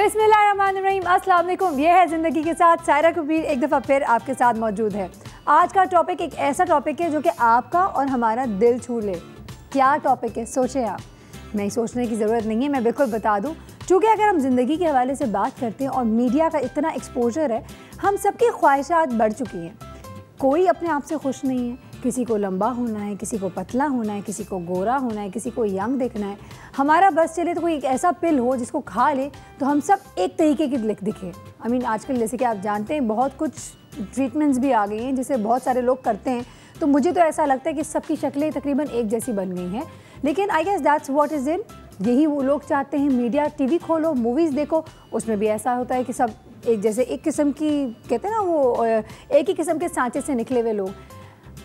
बिस्मिल्लाहिर्रहमानिर्रहीम, अस्सलाम वालेकुम। ये है ज़िंदगी के साथ सायरा कबीर एक दफ़ा फिर आपके साथ मौजूद है। आज का टॉपिक एक ऐसा टॉपिक है जो कि आपका और हमारा दिल छू ले। क्या टॉपिक है सोचें आप। नहीं सोचने की ज़रूरत नहीं है, मैं बिल्कुल बता दूँ। चूँकि अगर हम ज़िंदगी के हवाले से बात करते हैं और मीडिया का इतना एक्सपोजर है, हम सबकी ख्वाहिशात बढ़ चुकी हैं। कोई अपने आप से खुश नहीं है। किसी को लंबा होना है, किसी को पतला होना है, किसी को गोरा होना है, किसी को यंग दिखना है। हमारा बस चले तो कोई एक ऐसा पिल हो जिसको खा ले तो हम सब एक तरीके की दिखे। आई मीन आजकल जैसे कि आप जानते हैं बहुत कुछ ट्रीटमेंट्स भी आ गई हैं जिसे बहुत सारे लोग करते हैं। तो मुझे तो ऐसा लगता है कि सबकी शक्लें तकरीबन एक जैसी बन गई हैं। लेकिन I guess that's what is in, यही वो लोग चाहते हैं। मीडिया, टीवी खोलो, मूवीज़ देखो, उसमें भी ऐसा होता है कि सब एक जैसे, एक किस्म की कहते हैं ना वो एक ही किस्म के सांचे से निकले हुए लोग।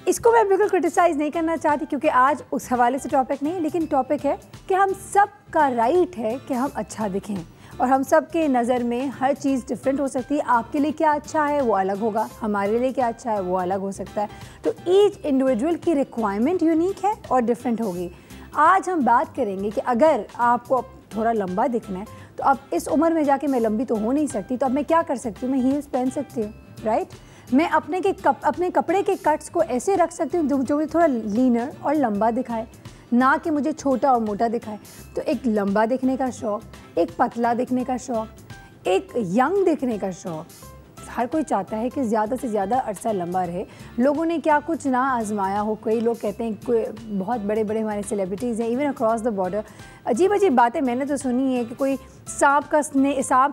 इसको मैं बिल्कुल क्रिटिसाइज़ नहीं करना चाहती क्योंकि आज उस हवाले से टॉपिक नहीं, लेकिन टॉपिक है कि हम सब का राइट है कि हम अच्छा दिखें और हम सब के नज़र में हर चीज़ डिफरेंट हो सकती है। आपके लिए क्या अच्छा है वो अलग होगा, हमारे लिए क्या अच्छा है वो अलग हो सकता है। तो ईच इंडिविजुअल की रिक्वायरमेंट यूनिक है और डिफरेंट होगी। आज हम बात करेंगे कि अगर आपको थोड़ा लंबा दिखना है तो अब इस उम्र में जाके मैं लंबी तो हो नहीं सकती, तो अब मैं क्या कर सकती हूँ, मैं हील्स पहन सकती हूँ, राइट। मैं अपने कपड़े के कट्स को ऐसे रख सकती हूँ जो मुझे थोड़ा लीनर और लंबा दिखाए, ना कि मुझे छोटा और मोटा दिखाए। तो एक लंबा दिखने का शौक़, एक पतला दिखने का शौक़, एक यंग दिखने का शौक़। हर कोई चाहता है कि ज़्यादा से ज़्यादा अरसा लंबा रहे। लोगों ने क्या कुछ ना आजमाया हो। कई लोग कहते हैं, कोई बहुत बड़े बड़े हमारे सेलिब्रिटीज़ हैं, इवन अक्रॉस द बॉर्डर अजीब अजीब बातें मैंने तो सुनी है कि कोई सांप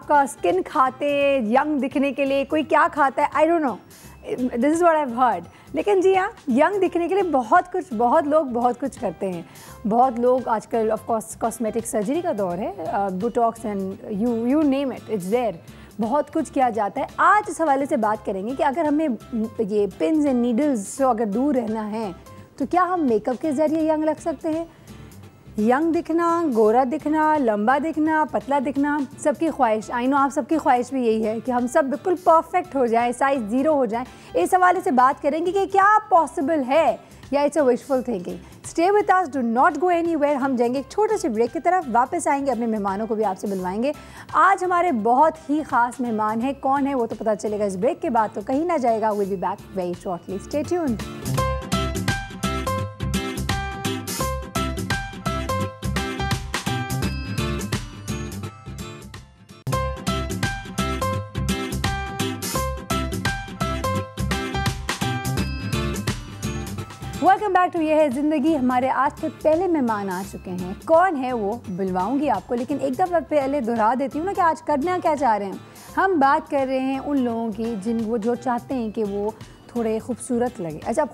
का स्किन खाते यंग दिखने के लिए, कोई क्या खाता है, आई don't no, this is what I have heard. लेकिन जी हाँ, यंग दिखने के लिए बहुत लोग बहुत कुछ करते हैं। बहुत लोग आजकल ऑफ कोर्स कॉस्मेटिक सर्जरी का दौर है, Botox and you name it, it's there, बहुत कुछ किया जाता है। आज इस हवाले से बात करेंगे कि अगर हमें ये पिन्स एंड नीडल्स से अगर दूर रहना है तो क्या हम मेकअप के ज़रिए यंग लग सकते हैं। यंग दिखना, गोरा दिखना, लंबा दिखना, पतला दिखना, सबकी ख्वाहिश, आई नो आप सबकी ख्वाहिश भी यही है कि हम सब बिल्कुल परफेक्ट हो जाएं, साइज़ 0 हो जाएं। इस हवाले से बात करेंगे कि क्या पॉसिबल है या it's a wishful thinking. Stay with us, do not go anywhere. हम जाएंगे एक छोटे से ब्रेक की तरफ, वापस आएंगे, अपने मेहमानों को भी आपसे मिलवाएंगे। आज हमारे बहुत ही ख़ास मेहमान हैं, कौन है वो तो पता चलेगा इस ब्रेक के बाद, तो कहीं ना जाएगा। Will be back very shortly, stay tuned. Welcome back to Yeh Hai ज़िंदगी। हमारे आज के पहले मेहमान आ चुके हैं। कौन है वो बुलवाऊंगी आपको, लेकिन एक दफ़ा पहले दोहरा देती हूँ ना कि आज करना क्या चाह रहे हैं। हम बात कर रहे हैं उन लोगों की वो जो चाहते हैं कि वो थोड़े खूबसूरत लगे। अच्छा, अब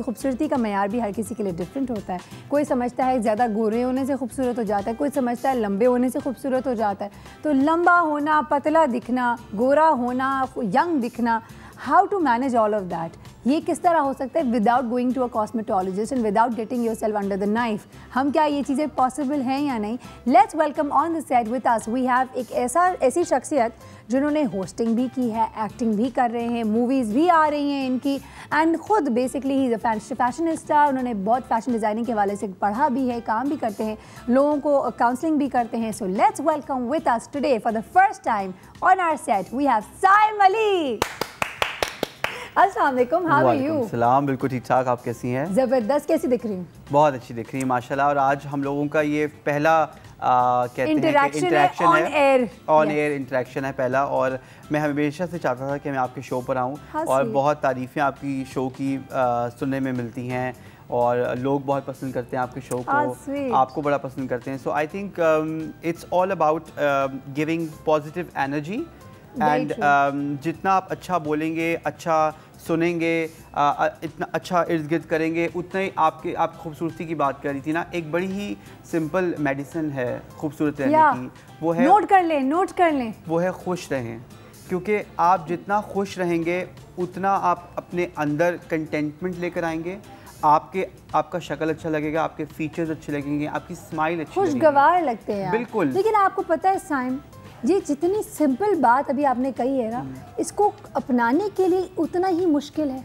खूबसूरती का मेयार भी हर किसी के लिए डिफरेंट होता है। कोई समझता है ज़्यादा गोरे होने से खूबसूरत हो जाता है, कोई समझता है लंबे होने से खूबसूरत हो जाता है। तो लंबा होना, पतला दिखना, गोरा होना, यंग दिखना, how to manage all of that, ये किस तरह हो सकता है without going to a cosmetologist and without getting yourself under the knife. हम क्या ये चीज़ें पॉसिबल हैं या नहीं। Let's welcome on the set with us we have एक ऐसी शख्सियत जिन्होंने होस्टिंग भी की है, एक्टिंग भी कर रहे हैं, मूवीज़ भी आ रही हैं इनकी, एंड ख़ुद बेसिकली ही फैशनिस्टा। उन्होंने बहुत फैशन डिज़ाइनिंग के हवाले से पढ़ा भी है, काम भी करते हैं, लोगों को काउंसलिंग भी करते हैं। So let's welcome with us today for the first time on our set we have Saim Ali. अस्सलाम वालेकुम, हाउ आर यू? सलाम, बिल्कुल ठीक ठाक, आप कैसी हैं? ज़बरदस्त, कैसी दिख रही हूँ? बहुत अच्छी दिख रही है माशाल्लाह। और आज हम लोगों का ये पहला कहते हैं कि इंटरेक्शन है, ऑन एयर इंटरेक्शन है पहला। और मैं हमेशा से चाहता था कि मैं आपके शो पर आऊँ और बहुत तारीफ़ें आपकी शो की सुनने में मिलती हैं और लोग बहुत पसंद करते हैं आपके शो को, आपको बड़ा पसंद करते हैं। So I think it's all about giving positive energy and जितना आप अच्छा बोलेंगे, अच्छा सुनेंगे, इतना अच्छा इर्द गिर्द करेंगे, उतना ही आप खूबसूरती की बात कर रही थी ना, एक बड़ी ही सिंपल मेडिसिन है खूबसूरत रहने की, वो है नोट कर लें, वो है खुश रहें। क्योंकि आप जितना खुश रहेंगे उतना आप अपने अंदर कंटेंटमेंट लेकर आएंगे, आपका शक्ल अच्छा लगेगा, आपके फीचर्स अच्छे लगेंगे, आपकी स्माइल अच्छी लगेगी, खुशगवार लगते हैं बिल्कुल। लेकिन आपको पता है साइम, ये जितनी सिंपल बात अभी आपने कही है ना, इसको अपनाने के लिए उतना ही मुश्किल है।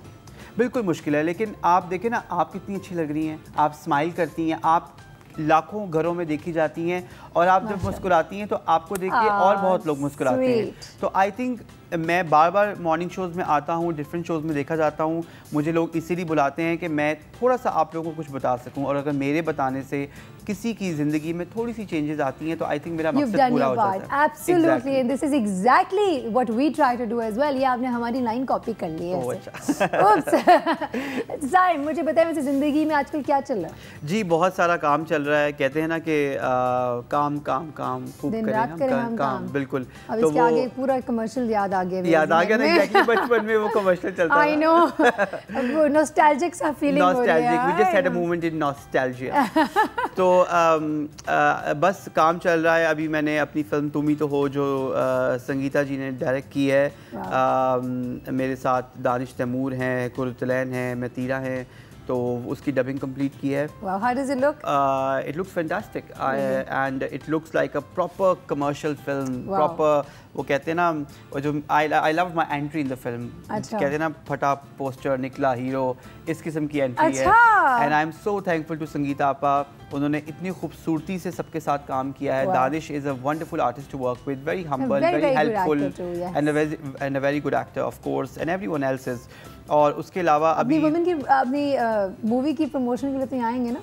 बिल्कुल मुश्किल है, लेकिन आप देखें ना, आप कितनी अच्छी लग रही हैं, आप स्माइल करती हैं, आप लाखों घरों में देखी जाती हैं और आप जब मुस्कुराती हैं तो आपको देख के और बहुत लोग मुस्कुराते हैं। तो आई थिंक मैं बार बार मॉर्निंग शोज़ में आता हूँ, डिफरेंट शोज़ में देखा जाता हूँ, मुझे लोग इसीलिए बुलाते हैं कि मैं थोड़ा सा आप लोगों को कुछ बता सकूँ, और अगर मेरे बताने से किसी की ज़िंदगी में थोड़ी सी चेंजेस आती हैं तो आई थिंक मेरा मकसद पूरा हो जाता है। Absolutely, and this is exactly what we try to do as well. ये आपने हमारी लाइन कॉपी कर ली है। साइम, मुझे बताएं वैसे ज़िंदगी में आजकल क्या चल रहा है? जी बहुत सारा काम चल रहा है, कहते हैं ना कि काम काम काम खूब करें हम काम, बिल्कुल। अब इसके आगे पूरा कमर्शियल याद आ गया ना, एग्जैक्टली बचपन में वो कमर्शियल चलता था। I know, वो नॉस्टैल्जिक सा फीलिंग हो रहा है। We just had a moment in nostalgia. तो बस काम चल रहा है। अभी मैंने अपनी फिल्म तुम ही तो हो जो संगीता जी ने डायरेक्ट की है, मेरे साथ दानिश तैमूर हैं, कुरतलैन हैं, मतीरा हैं, तो उसकी डबिंग कंप्लीट की है। Wow, how does it look? It looks fantastic, and it looks like a proper commercial film. Wow. Proper, वो कहते हैं ना, वो जो I loved my entry in the film. अच्छा। कहते हैं ना फटा पोस्टर निकला हीरो, इस किस्म की एंट्री है। And I'm so thankful to Sangeeta आपा, उन्होंने इतनी खूबसूरती से सबके साथ काम किया है। Danish is a wonderful artist to work with, very humble, very helpful, and a very good actor of course, and everyone else is. और उसके अलावा अभी अपनी मूवी की प्रमोशन के लिए तो आएंगे ना?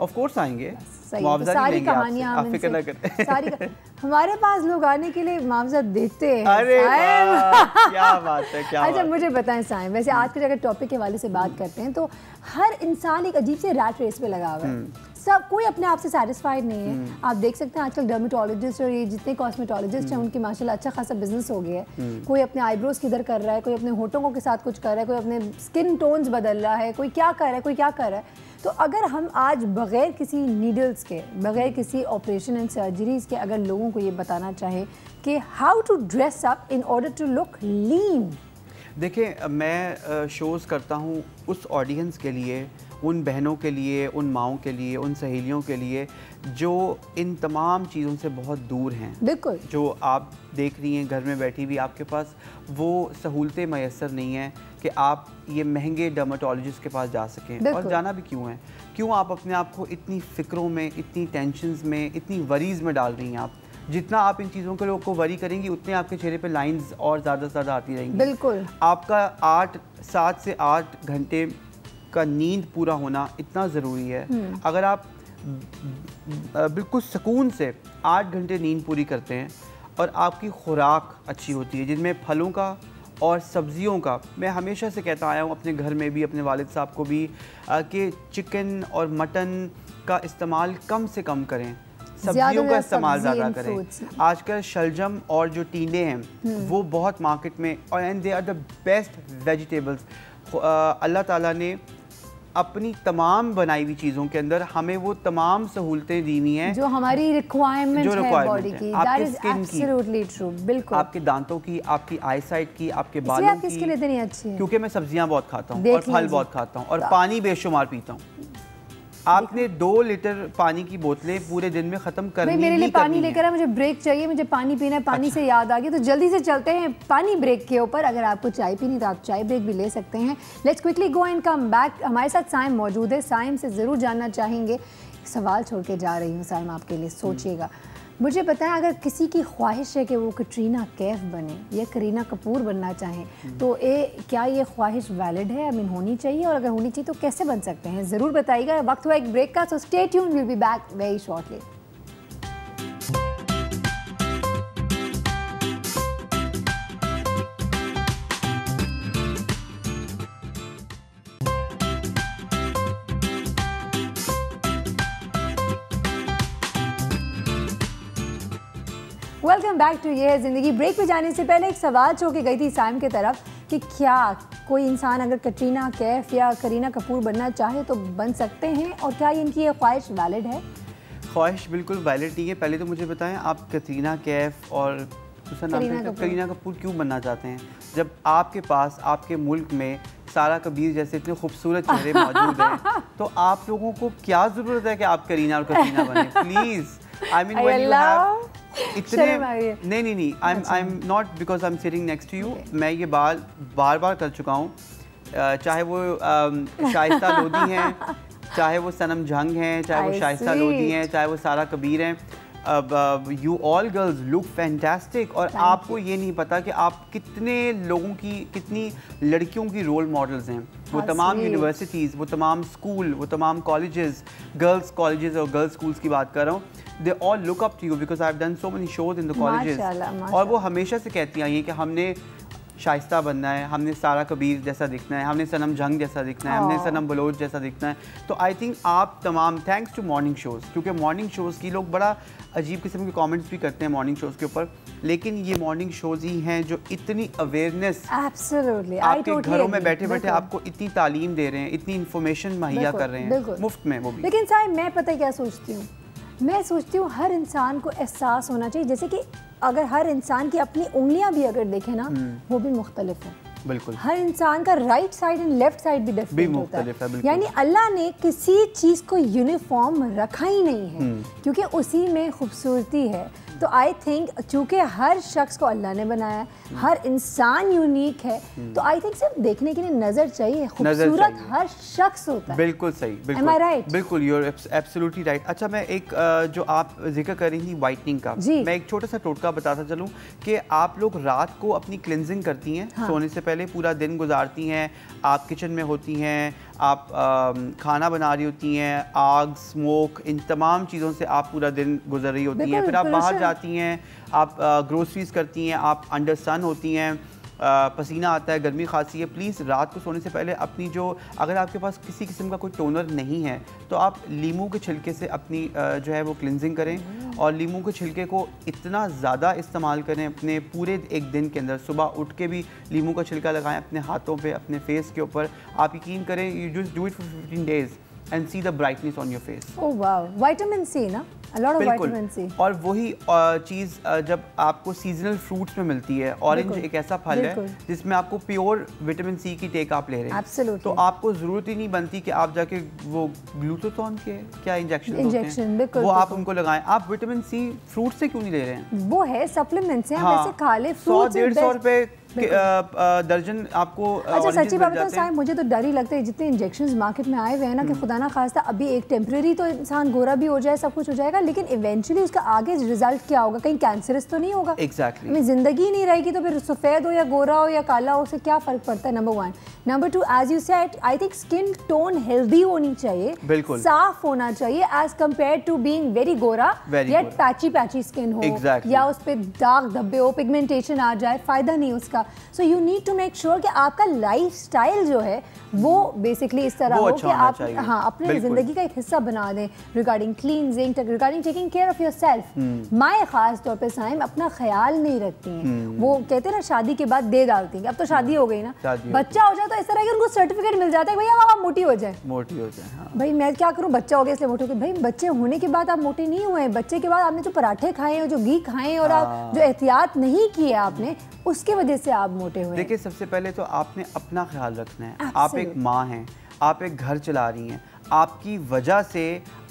ऑफ कोर्स आएंगे, सारी कहानियां आप फिक्र न करें। हमारे पास लोग आने के लिए मुआवजा देते हैं। अरे क्या बात है, क्या अच्छा मुझे बताएं साइम, वैसे आज के अगर टॉपिक के हवाले से बात करते हैं तो हर इंसान एक अजीब से रैट रेस पे लगा हुआ है। सब कोई अपने आप से सेटिस्फाइड नहीं है। आप देख सकते हैं आजकल डर्मेटोलॉजिस्ट और ये जितने कॉस्मेटोलॉजिस्ट हैं उनकी माशाल्लाह अच्छा खासा बिजनेस हो गया है। कोई अपने आईब्रोज किधर कर रहा है, कोई अपने होठों के साथ कुछ कर रहा है, कोई अपने स्किन टोन्स बदल रहा है, कोई क्या कर रहा है, कोई क्या कर रहा है। तो अगर हम आज बग़ैर किसी नीडल्स के, बग़ैर किसी ऑपरेशन एंड सर्जरीज़ के अगर लोगों को ये बताना चाहें कि how to dress up in order to look lean. देखिए मैं शोज़ करता हूँ उस ऑडियंस के लिए, उन बहनों के लिए, उन माओं के लिए, उन सहेलियों के लिए जो इन तमाम चीज़ों से बहुत दूर हैं। बिल्कुल, जो आप देख रही हैं घर में बैठी हुई, आपके पास वो सहूलतें मैसर नहीं हैं कि आप ये महंगे डर्मेटोलॉजिस्ट के पास जा सकें। और जाना भी क्यों है, क्यों आप अपने आप को इतनी फ़िक्रों में, इतनी टेंशन्स में, इतनी वरीज़ में डाल रही हैं। आप जितना आप इन चीज़ों के लोग को वरी करेंगी उतने आपके चेहरे पे लाइंस और ज़्यादा से ज़्यादा आती रहेंगी। बिल्कुल, आपका 7 से 8 घंटे का नींद पूरा होना इतना ज़रूरी है। अगर आप बिल्कुल सुकून से 8 घंटे नींद पूरी करते हैं और आपकी खुराक अच्छी होती है जिनमें फलों का और सब्जियों का, मैं हमेशा से कहता आया हूँ अपने घर में भी, अपने वालिद साहब को भी, कि चिकन और मटन का इस्तेमाल कम से कम करें, सब्जियों का इस्तेमाल ज़्यादा करें। आजकल शलजम और जो टींडे हैं वो बहुत मार्केट में, और and they are the best vegetables. Allah ताला ने अपनी तमाम बनाई हुई चीज़ों के अंदर हमें वो तमाम सहूलतें दी हुई हैं जो हमारी रिक्वायरमेंट है बॉडी की। आपकी स्किन की, बिल्कुल, आपके दांतों की, आपकी आईसाइट की, आपके बालों की। स्किन इतनी अच्छी है क्योंकि मैं सब्जियां बहुत खाता हूँ और फल बहुत खाता हूँ और पानी बेशुमार पीता हूँ। आपने 2 लीटर पानी की बोतलें पूरे दिन में ख़त्म करनी। मेरे लिए पानी लेकर मुझे ब्रेक चाहिए, मुझे पानी पीना है। पानी से याद आ गया तो जल्दी से चलते हैं पानी ब्रेक के ऊपर। अगर आपको चाय पीनी तो आप चाय ब्रेक भी ले सकते हैं। Let's quickly go and come back. हमारे साथ साइम मौजूद है। साइम से ज़रूर जानना चाहेंगे, सवाल छोड़ के जा रही हूँ साइम आपके लिए, सोचिएगा। मुझे बताएं, अगर किसी की ख्वाहिश है कि वो कटरीना कैफ बने या करीना कपूर बनना चाहें तो क्या ये ख्वाहिश वैलिड है, आई मीन होनी चाहिए, और अगर होनी चाहिए तो कैसे बन सकते हैं, ज़रूर बताइएगा। वक्त हुआ एक ब्रेक का, so stay tuned, will be back very shortly. Welcome back to Yeh Hai ज़िंदगी। ब्रेक पे जाने से पहले एक सवाल छोड़ के गई थी साइम की तरफ कि क्या कोई इंसान अगर कटरीना कैफ या करीना कपूर बनना चाहे तो बन सकते हैं, और क्या इनकी ये ख्वाहिश वैलिड है? ख्वाहिश बिल्कुल वैलिड नहीं है। पहले तो मुझे बताएं, आप कटरीना कैफ और दूसरा नाम करीना कपूर क्यों बनना चाहते हैं जब आपके पास, आपके मुल्क में सारा कबीर जैसे इतने खूबसूरत चेहरे मौजूद हैं? तो आप लोगों को क्या ज़रूरत है कि आप करीना और कटरीना बने? Please, I mean when you have इतने नहीं I am not because I am sitting next to you. मैं ये बार बार कर चुका हूँ, चाहे वो शाइस्ता लोधी हैं, चाहे वो सनम जंग हैं, चाहे वो शाइस्ता लोधी हैं, चाहे वो सारा कबीर हैं। You all girls look fantastic, और आपको ये नहीं पता कि आप कितने लोगों की, कितनी लड़कियों की रोल मॉडल्स हैं। वो तमाम यूनिवर्सिटीज़, वो तमाम स्कूल, वो तमाम कॉलेजेस, गर्ल्स कॉलेजेस और गर्ल्स स्कूल्स की बात कर रहा हूँ, they all look up to you because I have done so many shows in the colleges. और वो हमेशा से कहती आई हैं कि हमने शाइस्ता बनना है, हमने सारा कबीर जैसा दिखना है, हमने सनम जंग जैसा दिखना है, हमने सनम बलोच जैसा दिखना है। तो आई थिंक आप तमाम, थैंक्स टू मॉर्निंग शोज़, क्योंकि मॉर्निंग शोज़ की लोग बड़ा अजीब किस्म के कमेंट्स भी करते हैं मॉर्निंग शोज़ के ऊपर, लेकिन ये मॉर्निंग शोज़ ही हैं जो इतनी अवेयरनेस आपके घरों में बैठे बैठे आपको इतनी तालीम दे रहे हैं, इतनी इंफॉर्मेशन मुहैया कर रहे हैं मुफ्त में, वो भी। लेकिन साहब मैं पता क्या सोचती हूँ, मैं सोचती हूँ हर इंसान को एहसास होना चाहिए, जैसे कि अगर हर इंसान की अपनी उंगलियां भी अगर देखें ना, वो भी मुख्तलिफ है। बिल्कुल, हर इंसान का right side and left side भी डिफरेंट होता है। यानी अल्लाह ने किसी चीज़ को यूनिफॉर्म रखा ही नहीं है, क्योंकि उसी में खूबसूरती है। तो आई थिंक चूँकि हर शख्स को अल्लाह ने बनाया है, हर इंसान यूनिक है, तो आई थिंक सिर्फ देखने के लिए नज़र चाहिए, खूबसूरत हर शख्स होता है। बिल्कुल सही, बिल्कुल राइट, बिल्कुल यू आर एब्सोल्युटली राइट। अच्छा, मैं एक जो आप जिक्र कर रही थी वाइटनिंग का, मैं एक छोटा सा टोटका बताता चलूँ कि आप लोग रात को अपनी क्लिनजिंग करती हैं, सोने से पहले पूरा दिन गुजारती हैं, आप किचन में होती हैं, आप खाना बना रही होती हैं, आग, स्मोक, इन तमाम चीज़ों से आप पूरा दिन गुजर रही होती हैं, फिर आप बाहर जाती हैं, आप ग्रोसरीज करती हैं, आप अंडर सन होती हैं, पसीना आता है, गर्मी खांसी है, प्लीज़ रात को सोने से पहले अपनी जो, अगर आपके पास किसी किस्म का कोई टोनर नहीं है तो आप लीमू के छिलके से अपनी जो है वो क्लिनजिंग करें, और लीमू के छिलके को इतना ज़्यादा इस्तेमाल करें अपने पूरे एक दिन के अंदर। सुबह उठ के भी लीमू का छिलका लगाएं अपने हाथों पे, अपने फेस के ऊपर। आप यकीन करें, you just do it for 15 days and see the brightness on your face. Oh wow, vitamin C ना, a lot of vitamin C. और वही चीज़ जब आपको सीजनल फ्रूट्स में मिलती है, ऑरेंज एक ऐसा फल है जिसमें आपको प्योर विटामिन सी की टेक आप ले रहे हैं। Absolutely. तो आपको ज़रूरत ही नहीं बनती कि आप जाके वो ग्लूटाथोन के क्या इंजेक्शन वो आप उनको लगाएं। आप विटामिन सी फ्रूट से क्यों नहीं ले रहे हैं? वो है सप्लीमेंट्स हैं, आप ऐसे खा ले। 100-150 रुपए दर्जन आपको। अच्छा, सच्ची बात तो साहब मुझे तो डर ही लगता है जितने इंजेक्शंस मार्केट में आए हुए हैं ना, कि खुदा ना खास्ता अभी एक टेम्परेरी तो इंसान गोरा भी हो जाए, सब कुछ हो जाएगा, लेकिन इवेंचुअली उसका आगे रिजल्ट क्या होगा? कहीं कैंसरस तो नहीं होगा? एग्जैक्टली, हमें जिंदगी नहीं रहेगी तो फिर सफ़ेद हो या गोरा हो या काला हो, उससे क्या फ़र्क पड़ता है? Number 1। Number 2, as you said, I think skin tone healthy होनी चाहिए, बिल्कुल साफ होना चाहिए, as compare to being very गोरा या पैची स्किन हो, या उस पर दाग धब्बे हो, पिगमेंटेशन आ जाए, फ़ायदा नहीं उसका। So you need to make sure कि आपका लाइफस्टाइल जो है वो बेसिकली इस तरह हो कि आप अपने ज़िंदगी का एक हिस्सा बना दें, regarding cleansing, regarding taking care of yourself. माँ ख़ास तौर पे साइम अपना ख्याल नहीं रखती हैं, वो कहते हैं ना शादी के बाद दे डालती हैं। अब तो शादी हो गई ना, बच्चा हो जाए तो इस तरह के उनको सर्टिफिकेट मिल जाता है, भैया आप मोटी हो जाए, भाई मैं क्या करूँ, बच्चा हो गया इसलिए मोटे हो गए। भाई बच्चे होने के बाद आप मोटे नहीं हुए, बच्चे के बाद आपने जो पराठे खाए और जो घी खाए और आप जो एहतियात नहीं किए आपने, उसके वजह से आप मोटे हुए। देखिए, सबसे पहले तो आपने अपना ख्याल रखना है। आप एक माँ हैं, आप एक घर चला रही हैं, आपकी वजह से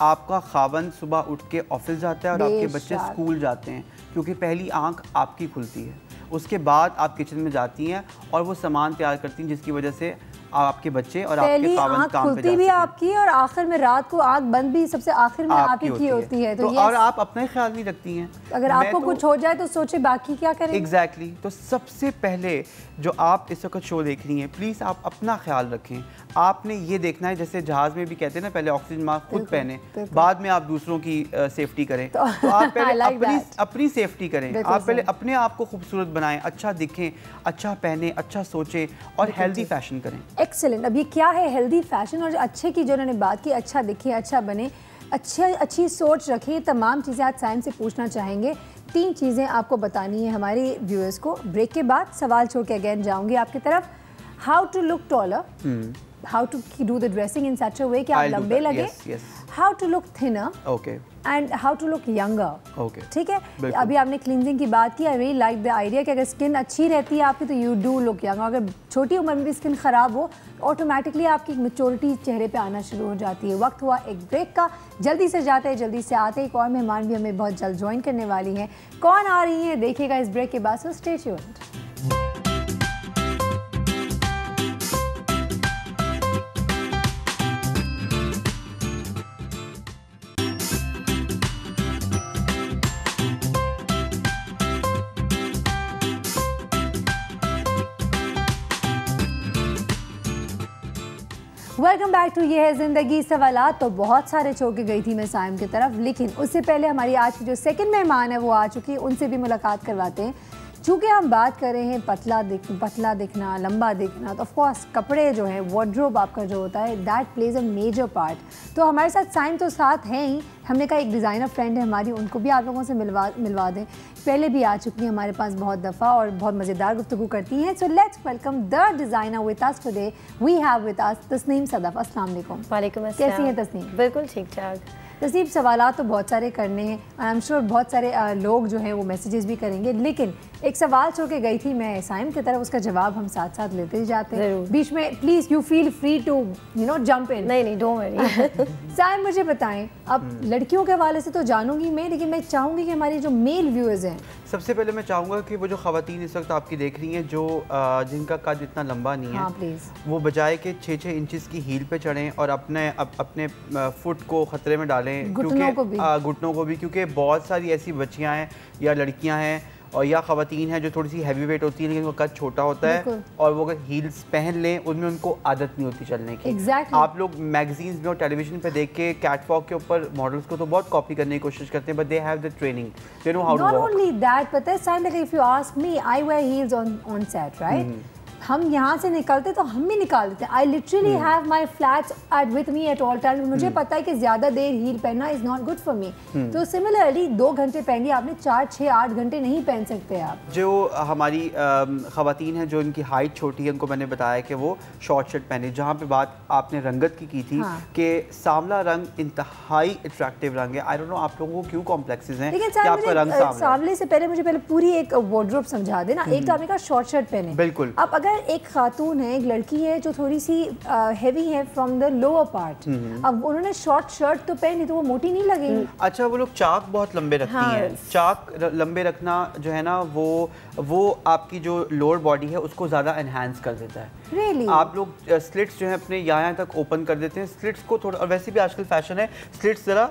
आपका खावंद सुबह उठ के ऑफिस जाता है और आपके बच्चे स्कूल जाते हैं, क्योंकि पहली आंख आपकी खुलती है, उसके बाद आप किचन में जाती हैं और वो सामान तैयार करती हैं जिसकी वजह से आपके बच्चे और आपके खावंद काम पे खुलती भी आपकी, और आखिर में रात को आंख बंद भी सबसे आखिर में आप ही की होती है। तो और आप अपना ख्याल नहीं रखती हैं। अगर आपको कुछ हो जाए तो सोचे बाकी क्या करें। एग्जैक्टली। तो सबसे पहले जो आप इस वक्त शो देख रही हैं, प्लीज़ आप अपना ख्याल रखें। आपने ये देखना है, जैसे जहाज में भी कहते हैं ना, पहले ऑक्सीजन मास्क खुद पहने, बाद में आप दूसरों की सेफ्टी करें। तो आप पहले अपनी सेफ्टी करें, आप पहले अपने आप को खूबसूरत बनाएं, अच्छा दिखें, अच्छा पहने, अच्छा सोचें और हेल्दी फैशन करें। एक्सेलेंट। अब ये क्या है हेल्दी फैशन और अच्छे की जो उन्होंने बात की, अच्छा दिखे, अच्छा बने, अच्छी सोच रखें, तमाम चीज़ें आज साइम से पूछना चाहेंगे। 3 चीज़ें आपको बतानी है हमारे व्यूअर्स को। ब्रेक के बाद सवाल छोड़ के अगेन जाऊंगी आपकी तरफ। How to look taller, how to do the dressing in such a way कि आप लंबे लगे, how to look thinner and how to look younger. ठीक है, अभी आपने क्लींजिंग की बात की। I really like the idea कि अगर स्किन अच्छी रहती है आपकी तो यू डू लुक यंगर। अगर छोटी उम्र में भी स्किन ख़राब हो, ऑटोमेटिकली आपकी मैच्योरिटी चेहरे पे आना शुरू हो जाती है। वक्त हुआ एक ब्रेक का, जल्दी से जाते हैं, जल्दी से आते हैं। एक और मेहमान भी हमें बहुत जल्द ज्वाइन करने वाली हैं। कौन आ रही हैं देखिएगा इस ब्रेक के बाद, so stay tuned. Welcome back to Yeh Hai ज़िंदगी सवालात। तो बहुत सारे छोड़ के गई थी मैं साइम की तरफ, लेकिन उससे पहले हमारी आज की जो सेकंड मेहमान है वो आ चुकी है, उनसे भी मुलाकात करवाते हैं। चूँकि हम बात कर रहे हैं पतला दिखना, लंबा दिखना, तो ऑफकोर्स कपड़े जो है, वार्डरोब आपका जो होता है, that plays a major part. तो हमारे साथ साइम तो साथ हैं ही, हमने कहा एक डिज़ाइनर फ्रेंड है हमारी, उनको भी आप लोगों से मिलवा दें। पहले भी आ चुकी हैं हमारे पास बहुत दफ़ा और बहुत मज़ेदार गुफ्तगू करती हैं। So let's welcome the designer with us today. We have with us Tasneem Sadaf. अस्सलाम वालेकुम। वालेकुम अस्सलाम। कैसी हैं तस्नीम? बिल्कुल ठीक ठाक। तस्नीम, सवालात तो बहुत सारे करने हैं, आई एम श्योर बहुत सारे लोग जो हैं वो मैसेजेस भी करेंगे, लेकिन एक सवाल छोड़ के गई थी मैं साइम की तरफ, उसका जवाब हम साथ साथ लेते ही जाते हैं। बीच में please you feel free to jump in. नहीं डोंट वरी। साइम मुझे बताएं, अब लड़कियों के हवाले से तो जानूंगी मैं, लेकिन मैं चाहूँगी कि हमारे जो मेल व्यूअर्स हैं, सबसे पहले मैं चाहूँगा कि वो जो ख़वातीन इस वक्त आपकी देख रही हैं, जो जिनका कद इतना लंबा नहीं है, हाँ प्लीज़, वो बजाय के 6-6 इंचेस की हील पे चढ़ें और अपने फुट को ख़तरे में डालें, घुटनों को भी, क्योंकि बहुत सारी ऐसी बच्चियाँ हैं या लड़कियाँ हैं और या ख़वातीन हैं जो थोड़ी सी हैवी वेट होती है, लेकिन वो कद छोटा होता है और वो अगर हील्स पहन लें उनमें उनको आदत नहीं होती चलने की। आप लोग मैगजीन्स में और टेलीविजन पे देख के कैटवॉक के ऊपर मॉडल्स को तो बहुत कॉपी करने की कोशिश करते हैं, but they have the training, they know how to walk. Not only that, पता है Saim, if you ask me, I wear heels on set, right? हम यहाँ से निकलते तो हम भी निकाल देते हैं। I literally have my flats at with me at all time. मुझे पता है कि ज़्यादा देर हील पहनना is not good for me. तो सिमिलरली 2 घंटे पहनिए, आपने 4, 6, 8 घंटे नहीं पहन सकते आप। जो हमारी ख़वातीन हैं जो इनकी हाइट छोटी है, उनको मैंने बताया कि वो शॉर्ट शर्ट पहने। जहाँ पे बात आपने रंगत की थी कि सांवला रंग इंतहाई अट्रैक्टिव रंग है। आई डोंट नो आप लोगों को क्यों कॉम्प्लेक्सेस हैं कि आपका रंग सांवले से पहले मुझे पूरी एक वार्डरोब समझा देना। एक तो आपने कहा शॉर्ट शर्ट पहने, बिल्कुल। अब अगर एक खातून है, एक लड़की है जो थोड़ी सी हैवी है फ्रॉम द लोअर पार्ट, अब उन्होंने शॉर्ट शर्ट तो पहनी तो वो मोटी नहीं लगेगी। अच्छा, वो लोग चाक बहुत लंबे रखती हैं। चाक लंबे रखना जो है ना, वो आपकी जो लोअर बॉडी है उसको ज़्यादा एनहांस कर देता है। Really? आप लोग स्लिट्स जो है अपने यहाँ तक ओपन कर देते हैं, स्लिट्स को थोड़ा, और वैसे भी आजकल फैशन है स्लिट्स ज़रा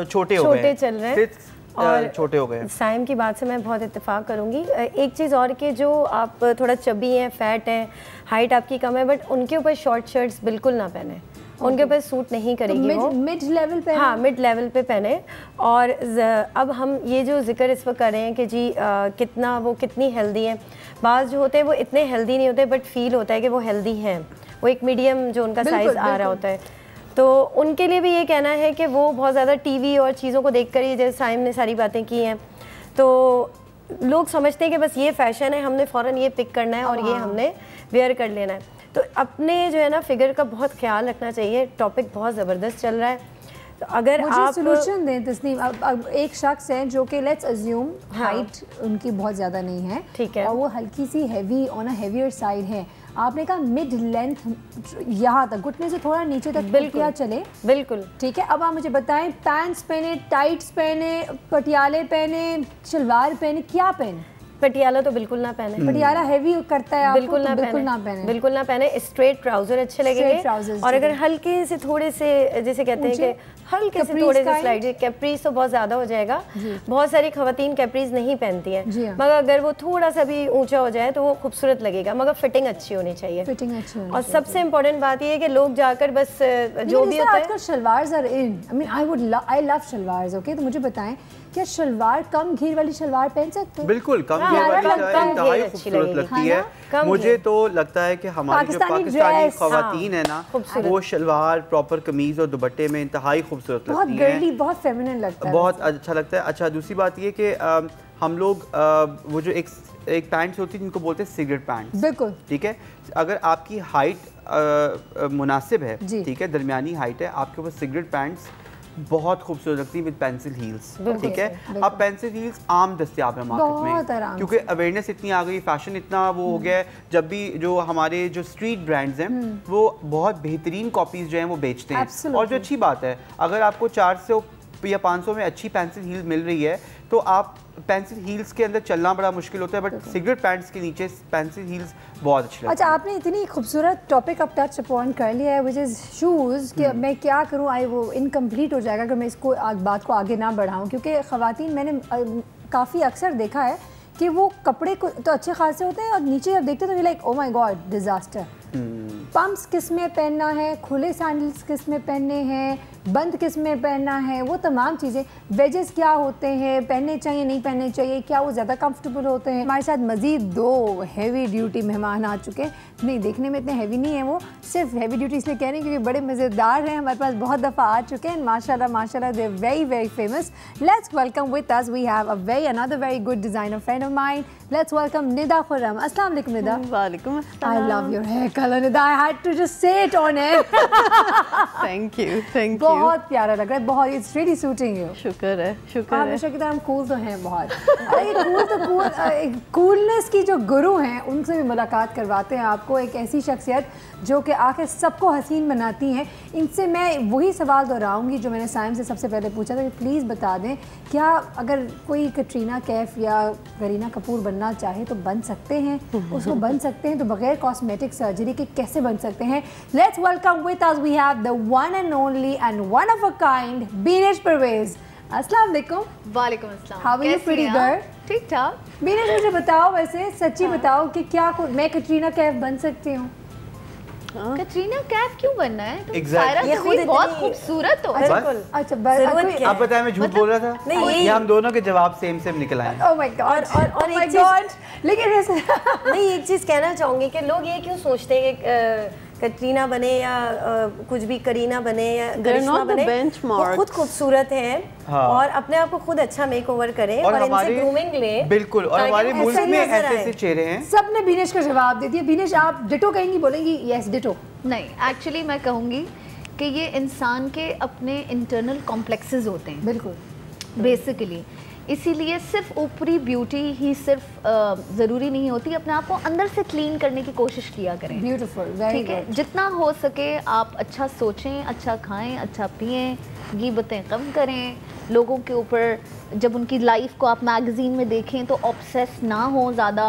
छोटे हो गए हैं, चल रहे हैं और छोटे हो गए। साइम की बात से मैं बहुत इत्तेफाक करूंगी। एक चीज़ और कि जो आप थोड़ा चबी हैं, फैट हैं, हाइट आपकी कम है, बट उनके ऊपर शॉर्ट शर्ट्स बिल्कुल ना पहने, उनके ऊपर सूट नहीं करेगी। तो मिड लेवल पे, हाँ मिड लेवल पे पहने। और अब हम ये जो जिक्र इस वक्त कर रहे हैं कि जी कितनी हेल्दी हैं, बाज़ जो होते हैं वो इतने हेल्दी नहीं होते, बट फील होता है कि वो हेल्दी हैं, वो एक मीडियम जो उनका साइज़ आ रहा होता है। तो उनके लिए भी ये कहना है कि वो बहुत ज़्यादा टीवी और चीज़ों को देखकर ही, जैसे साइम ने सारी बातें की हैं, तो लोग समझते हैं कि बस ये फ़ैशन है, हमने फ़ौरन ये पिक करना है और ये हमने वेयर कर लेना है। तो अपने जो है ना फिगर का बहुत ख्याल रखना चाहिए। टॉपिक बहुत ज़बरदस्त चल रहा है, तो अगर आप सोल्यूशन दें तस्नीम। अब एक शख्स है जो कि लेट्स अज्यूम हाइट उनकी बहुत ज़्यादा नहीं है, ठीक है, और वो हल्की सी heavy on a heavier side है, आपने कहा मिड लेंथ यहाँ तक, घुटने से थोड़ा नीचे तक बिल्कुल चले, बिल्कुल ठीक है। अब आप मुझे बताएं, पैंट्स पहने, टाइट्स पहने, पटियाले पहने, शलवार पहने, क्या पहने? पटियाला तो बिल्कुल ना पहने, पटियाला हैवी करता है आपको, बिल्कुल ना पहने, बिल्कुल ना पहने। स्ट्रेट ट्राउजर अच्छे लगेंगे, और अगर हल्के से थोड़े से, जैसे कहते हैं कि हल्के से थोड़े से स्लाइड, कैप्रीज तो बहुत ज्यादा हो जाएगा। बहुत सारी खवातीन कैप्रीज नहीं पहनती हैं, मगर अगर वो थोड़ा सा भी ऊंचा हो जाए तो वो खूबसूरत लगेगा, मगर फिटिंग अच्छी होनी चाहिए। फिटिंग अच्छी होनी और सबसे इम्पोर्टेंट बात ये है कि लोग जाकर बस जो भी होता है, आजकल shalwars are in, I love shalwars, okay? तो मुझे बताएं, क्या शलवार कम घेर वाली शलवार पहन सकते हैं? बिल्कुल, कम घेर वाली इंतहाई खूबसूरत लगती है। मुझे तो लगता है कि हमारी जो पाकिस्तानी ख़वातीन है ना, वो शलवार, प्रॉपर कमीज और दुपट्टे में इंतहाई खूबसूरत लगती है, बहुत गर्ली, बहुत फेमिनिन लगता है, बहुत अच्छा लगता है। अच्छा, दूसरी बात ये कि हम लोग वो जो एक पैंट्स होती है जिनको बोलते हैं सिगरेट पैंट्स, बिल्कुल ठीक है, अगर आपकी हाइट मुनासिब है, ठीक है, दरमियानी हाइट है, आपके ऊपर सिगरेट पैंट्स बहुत खूबसूरत लगती है विद पेंसिल हील्स, ठीक है। अब पेंसिल हील्स आम दस्तियाब है मार्केट में, क्योंकि अवेयरनेस इतनी आ गई, फैशन इतना वो हो गया है। जब भी जो हमारे जो स्ट्रीट ब्रांड्स हैं वो बहुत बेहतरीन कॉपीज जो हैं वो बेचते हैं, और जो अच्छी बात है, अगर आपको 400 या 500 में अच्छी पेंसिल हील मिल रही है तो आप पेंसिल हील्स के अंदर चलना बड़ा मुश्किल होता है, बट सिगरेट पैंट्स के नीचे पेंसिल हील्स बहुत अच्छी लगती है। अच्छा, आपने इतनी खूबसूरत टॉपिक अब टच अपॉन कर लिया है, विच इज़ शूज़, कि मैं क्या करूँ, वो इनकम्प्लीट हो जाएगा अगर मैं इसको बात को आगे ना बढ़ाऊँ, क्योंकि ख़वातीन मैंने काफ़ी अक्सर देखा है कि वो कपड़े को तो अच्छे खासे होते हैं और नीचे जब देखते हैं तो like oh my God disaster. Pumps किस में पहनना है, खुले सैंडल्स किस में पहनने हैं, बंद किस में पहनना है, वो तमाम चीज़ें, वेजेस क्या होते हैं, पहनने चाहिए नहीं पहनने चाहिए, क्या वो ज़्यादा कंफर्टेबल होते हैं। हमारे साथ मज़ीद 2 हैवी ड्यूटी मेहमान आ चुके हैं। नहीं, देखने में इतने हैवी नहीं है वो, सिर्फ हैवी ड्यूटी इसलिए कह रहे हैं क्योंकि बड़े मज़ेदार हैं, हमारे पास बहुत दफ़ा आ चुके हैं। माशाल्लाह माशाल्लाह, they are very very famous. Let's welcome with us, we have another very good designer friend of mine. Let's welcome Nida Khurram. अस्सलाम वालेकुम निदा। वालेकुम अस्सलाम। I love your hair color, Nida. I had to just say it on air. Thank you, thank you. बहुत प्यारा लग रहा है, बहुत, it's really suiting you. शुक्र है, शुक्र है। हमेशा की तरह हम कूल तो हैं बहुत। अरे कूलनेस की जो गुरु हैं उनसे भी मुलाकात करवाते हैं आपको, एक ऐसी शख्सियत जो कि आखिर सबको हसीन बनाती हैं। इनसे मैं वही सवाल दोहराऊंगी जो मैंने साइम से सबसे पहले पूछा था कि प्लीज़ बता दें, क्या अगर कोई कटरीना कैफ या करीना कपूर बनना चाहे तो बन सकते हैं, उसको बन सकते हैं तो बगैर कॉस्मेटिक सर्जरी के कैसे बन सकते हैं? Let's welcome with us, we have the one and only and one of a kind Beenish Parvez. अस्सलाम वालेकुम। वालेकुम अस्सलाम। How are you pretty girl? ठीक ठाक। बीनेश मुझे बताओ, वैसे सच्ची बताओ कि क्या मैं कटरीना कैफ बन सकती हूँ? कटरीना कैफ क्यों बनना है? Exactly. ये खुद बहुत खूबसूरत हो। अच्छा आप बताएं, मैं झूठ बोल रहा था? नहीं, ये हम दोनों के जवाब सेम निकल आए। ओह माय गॉड, और माय गॉड। लेकिन नहीं, एक चीज़ कहना चाहूँगी कि लोग ये क्यों सोचते हैं कि कटरीना बने या कुछ भी करीना बने या करिश्मा बने, वो खुद खूबसूरत हैं। हाँ। और अपने आप को खुद अच्छा मेकओवर करें और इनसे ग्रूमिंग लें। बिल्कुल, और हमारे मुल्क में ऐसे चेहरे हैं। सबने बीनेश का जवाब दे दिया। बीनेश, आप डिटो कहेंगी? बोलेंगी यस डिटो? नहीं, एक्चुअली मैं कहूँगी कि ये इंसान के अपने इंटरनल कॉम्प्लेक्सेस होते हैं। बिल्कुल, बेसिकली इसीलिए सिर्फ ऊपरी ब्यूटी ही सिर्फ ज़रूरी नहीं होती, अपने आप को अंदर से क्लीन करने की कोशिश किया करें। ब्यूटीफुल, ठीक है। जितना हो सके आप अच्छा सोचें, अच्छा खाएं, अच्छा पिएं, गीबतें कम करें, लोगों के ऊपर जब उनकी लाइफ को आप मैगजीन में देखें तो ऑब्सेस ना हो ज़्यादा,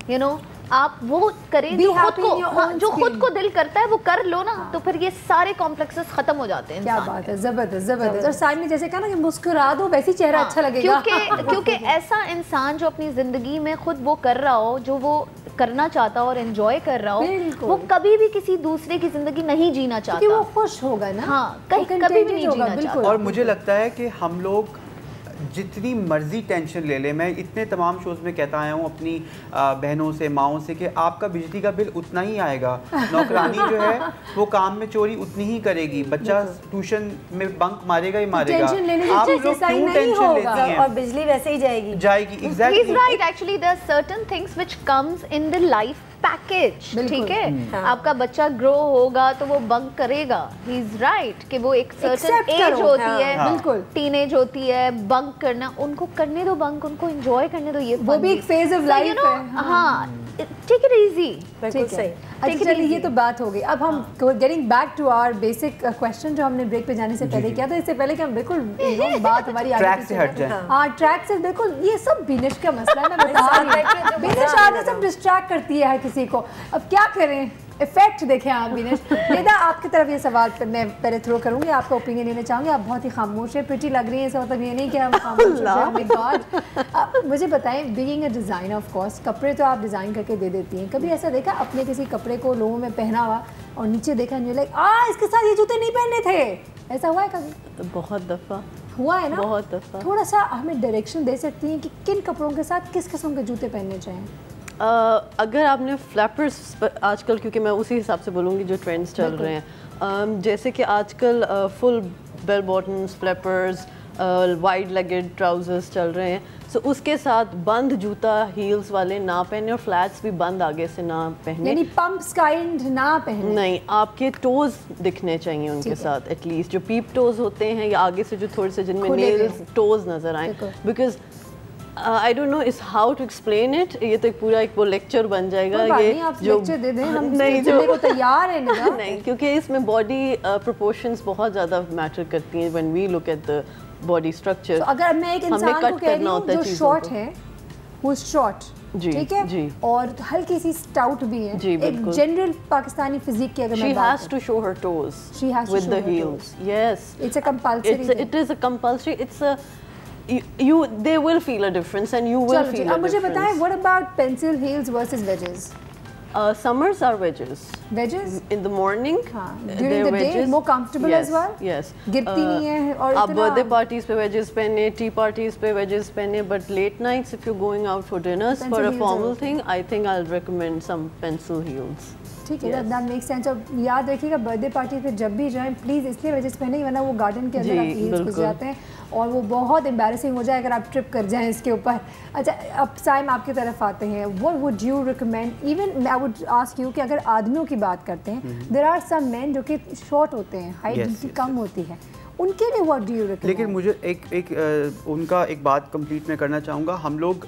यू नो, आप वो करें जो खुद को दिल करता है वो कर लो ना। तो फिर ये सारे कॉम्प्लेक्सेस खत्म हो जाते हैं। क्या बात है, जबरदस्त जबरदस्त। और साइड में जैसे कहा ना कि मुस्कुरा दो, वैसे चेहरा अच्छा लगेगा। क्योंकि ऐसा इंसान जो अपनी जिंदगी में खुद वो कर रहा हो जो वो करना चाहता हो और एंजॉय कर रहा हो, वो कभी भी किसी दूसरे की जिंदगी नहीं जीना चाहता, क्योंकि वो खुश होगा ना। हाँ, कभी भी नहीं जीना चाहता। और मुझे लगता है कि हम लोग जितनी मर्जी टेंशन ले लें, मैं इतने तमाम शोज़ में कहता आया हूँ अपनी बहनों से, माओं से कि आपका बिजली का बिल उतना ही आएगा, नौकरानी जो है वो काम में चोरी उतनी ही करेगी, बच्चा ट्यूशन में बंक मारेगा ही मारेगा, आप लोग क्यों टेंशन लेती हैं? और बिजली वैसे ही जाएगी। Exactly. He's right, actually there are certain things which comes in the life package, ठीक है। आपका बच्चा ग्रो होगा तो वो बंक करेगा, ही इज राइट कि वो एक सर्टेन एज होती है, बिल्कुल टीनेज होती है, बंक करना उनको करने दो, बंक उनको एंजॉय करने दो, ये वो भी एक फेज ऑफ लाइफ है। हाँ, टेक इट इजी। ठीक है, अच्छा चलिए, ये तो बात हो गई। अब हम getting back to our basic question जो हमने ब्रेक पे जाने से पहले किया था, इससे पहले कि हम बिल्कुल बात हमारी ट्रैक से हट जाए। हाँ, ट्रैक से बिल्कुल, ये सब बीनेश का मसला है, मैं बता रही हूँ। बीनेश आगे सब डिस्ट्रैक्ट करती है हर किसी को, अब क्या करें? इफेक्ट देखें आप बीनेश। निदा, आपकी तरफ ये सवाल मैं पहले थ्रो करूंगी, आपका ओपिनियन लेना चाहूँगी। आप बहुत ही खामोश है, प्रिटी लग रही है, इसका मतलब ये नहीं कि हम खामोश हैं। मुझे बताएं, being a designer, of course कपड़े तो आप डिज़ाइन करके दे देती हैं, कभी ऐसा देखा अपने किसी कपड़े को लोगों में पहना हुआ और नीचे देखा नहीं, लाइक इसके साथ ये जूते नहीं पहनने थे, ऐसा हुआ है कभी? बहुत दफ़ा हुआ है ना, बहुत दफ़ा। थोड़ा सा हमें डायरेक्शन दे सकती हैं कि किन कपड़ों के साथ किस किस्म के जूते पहनने चाहिए? अगर आपने फ्लैपर्स आजकल, क्योंकि मैं उसी हिसाब से बोलूँगी जो ट्रेंड्स चल रहे हैं, जैसे कि आजकल full bell bottoms, flappers, wide legged trousers चल रहे हैं, सो उसके साथ बंद जूता हील्स वाले ना पहने और फ्लैट्स भी बंद आगे से ना पहने, यानी पंप्स काइंड ना पहने। नहीं, आपके टोज दिखने चाहिए उनके साथ, एटलीस्ट जो पीप टोज होते हैं या आगे से जो थोड़े से जिनमें नेल्स टोज नजर आए, because I don't know is how to explain it. ये तो एक पूरा एक वो लेक्चर बन जाएगा, ये जो लेक्चर दे दें, हम नहीं जो तैयार हैं ना। नहीं, क्योंकि इसमें बॉडी प्रोपोर्शंस बहुत ज़्यादा मैटर करती हैं when we look at the body structure. अगर मैं एक इंसान को कह रही हूं जो शॉर्ट है, वो शॉर्ट, ठीक है जी, और हल्की सी स्टाउट भी है, एक जनरल पाकिस्तानी फिजिक की अगर मैं बात करूं, she has to show her toes with the heels. Yes, it's a compulsory, it is a compulsory, it's a they will feel a difference and you will feel a difference. अब मुझे बताएं, what about pencil heels versus wedges? Summers are wedges. Wedges in the morning. During the day more comfortable as well. Yes. गिरती नहीं है और आप birthday parties पे wedges पहने, tea parties पे wedges पहने, but late nights if you're going out for dinners for a formal thing, I think I'll recommend some pencil heels. ठीक है, that makes sense. और याद रखिएगा बर्थडे पार्टी पे जब भी जाएं प्लीज़ इसलिए वजह से पहने, वरना वो गार्डन के अंदर आप हील्स घुस जाते हैं और वो बहुत एम्बैरेसिंग हो जाए अगर आप ट्रिप कर जाएं इसके ऊपर। अच्छा, अब साइम आपकी तरफ आते हैं, what would you recommend? Even I would ask you कि अगर आदमियों की बात करते हैं, देयर आर सम मेन जो कि शॉर्ट होते हैं, हाइट जिनकी कम होती है, उनके लिए व्हाट डू यू रिकमेंड? लेकिन मुझे उनका एक बात कंप्लीट मैं करना चाहूँगा। हम लोग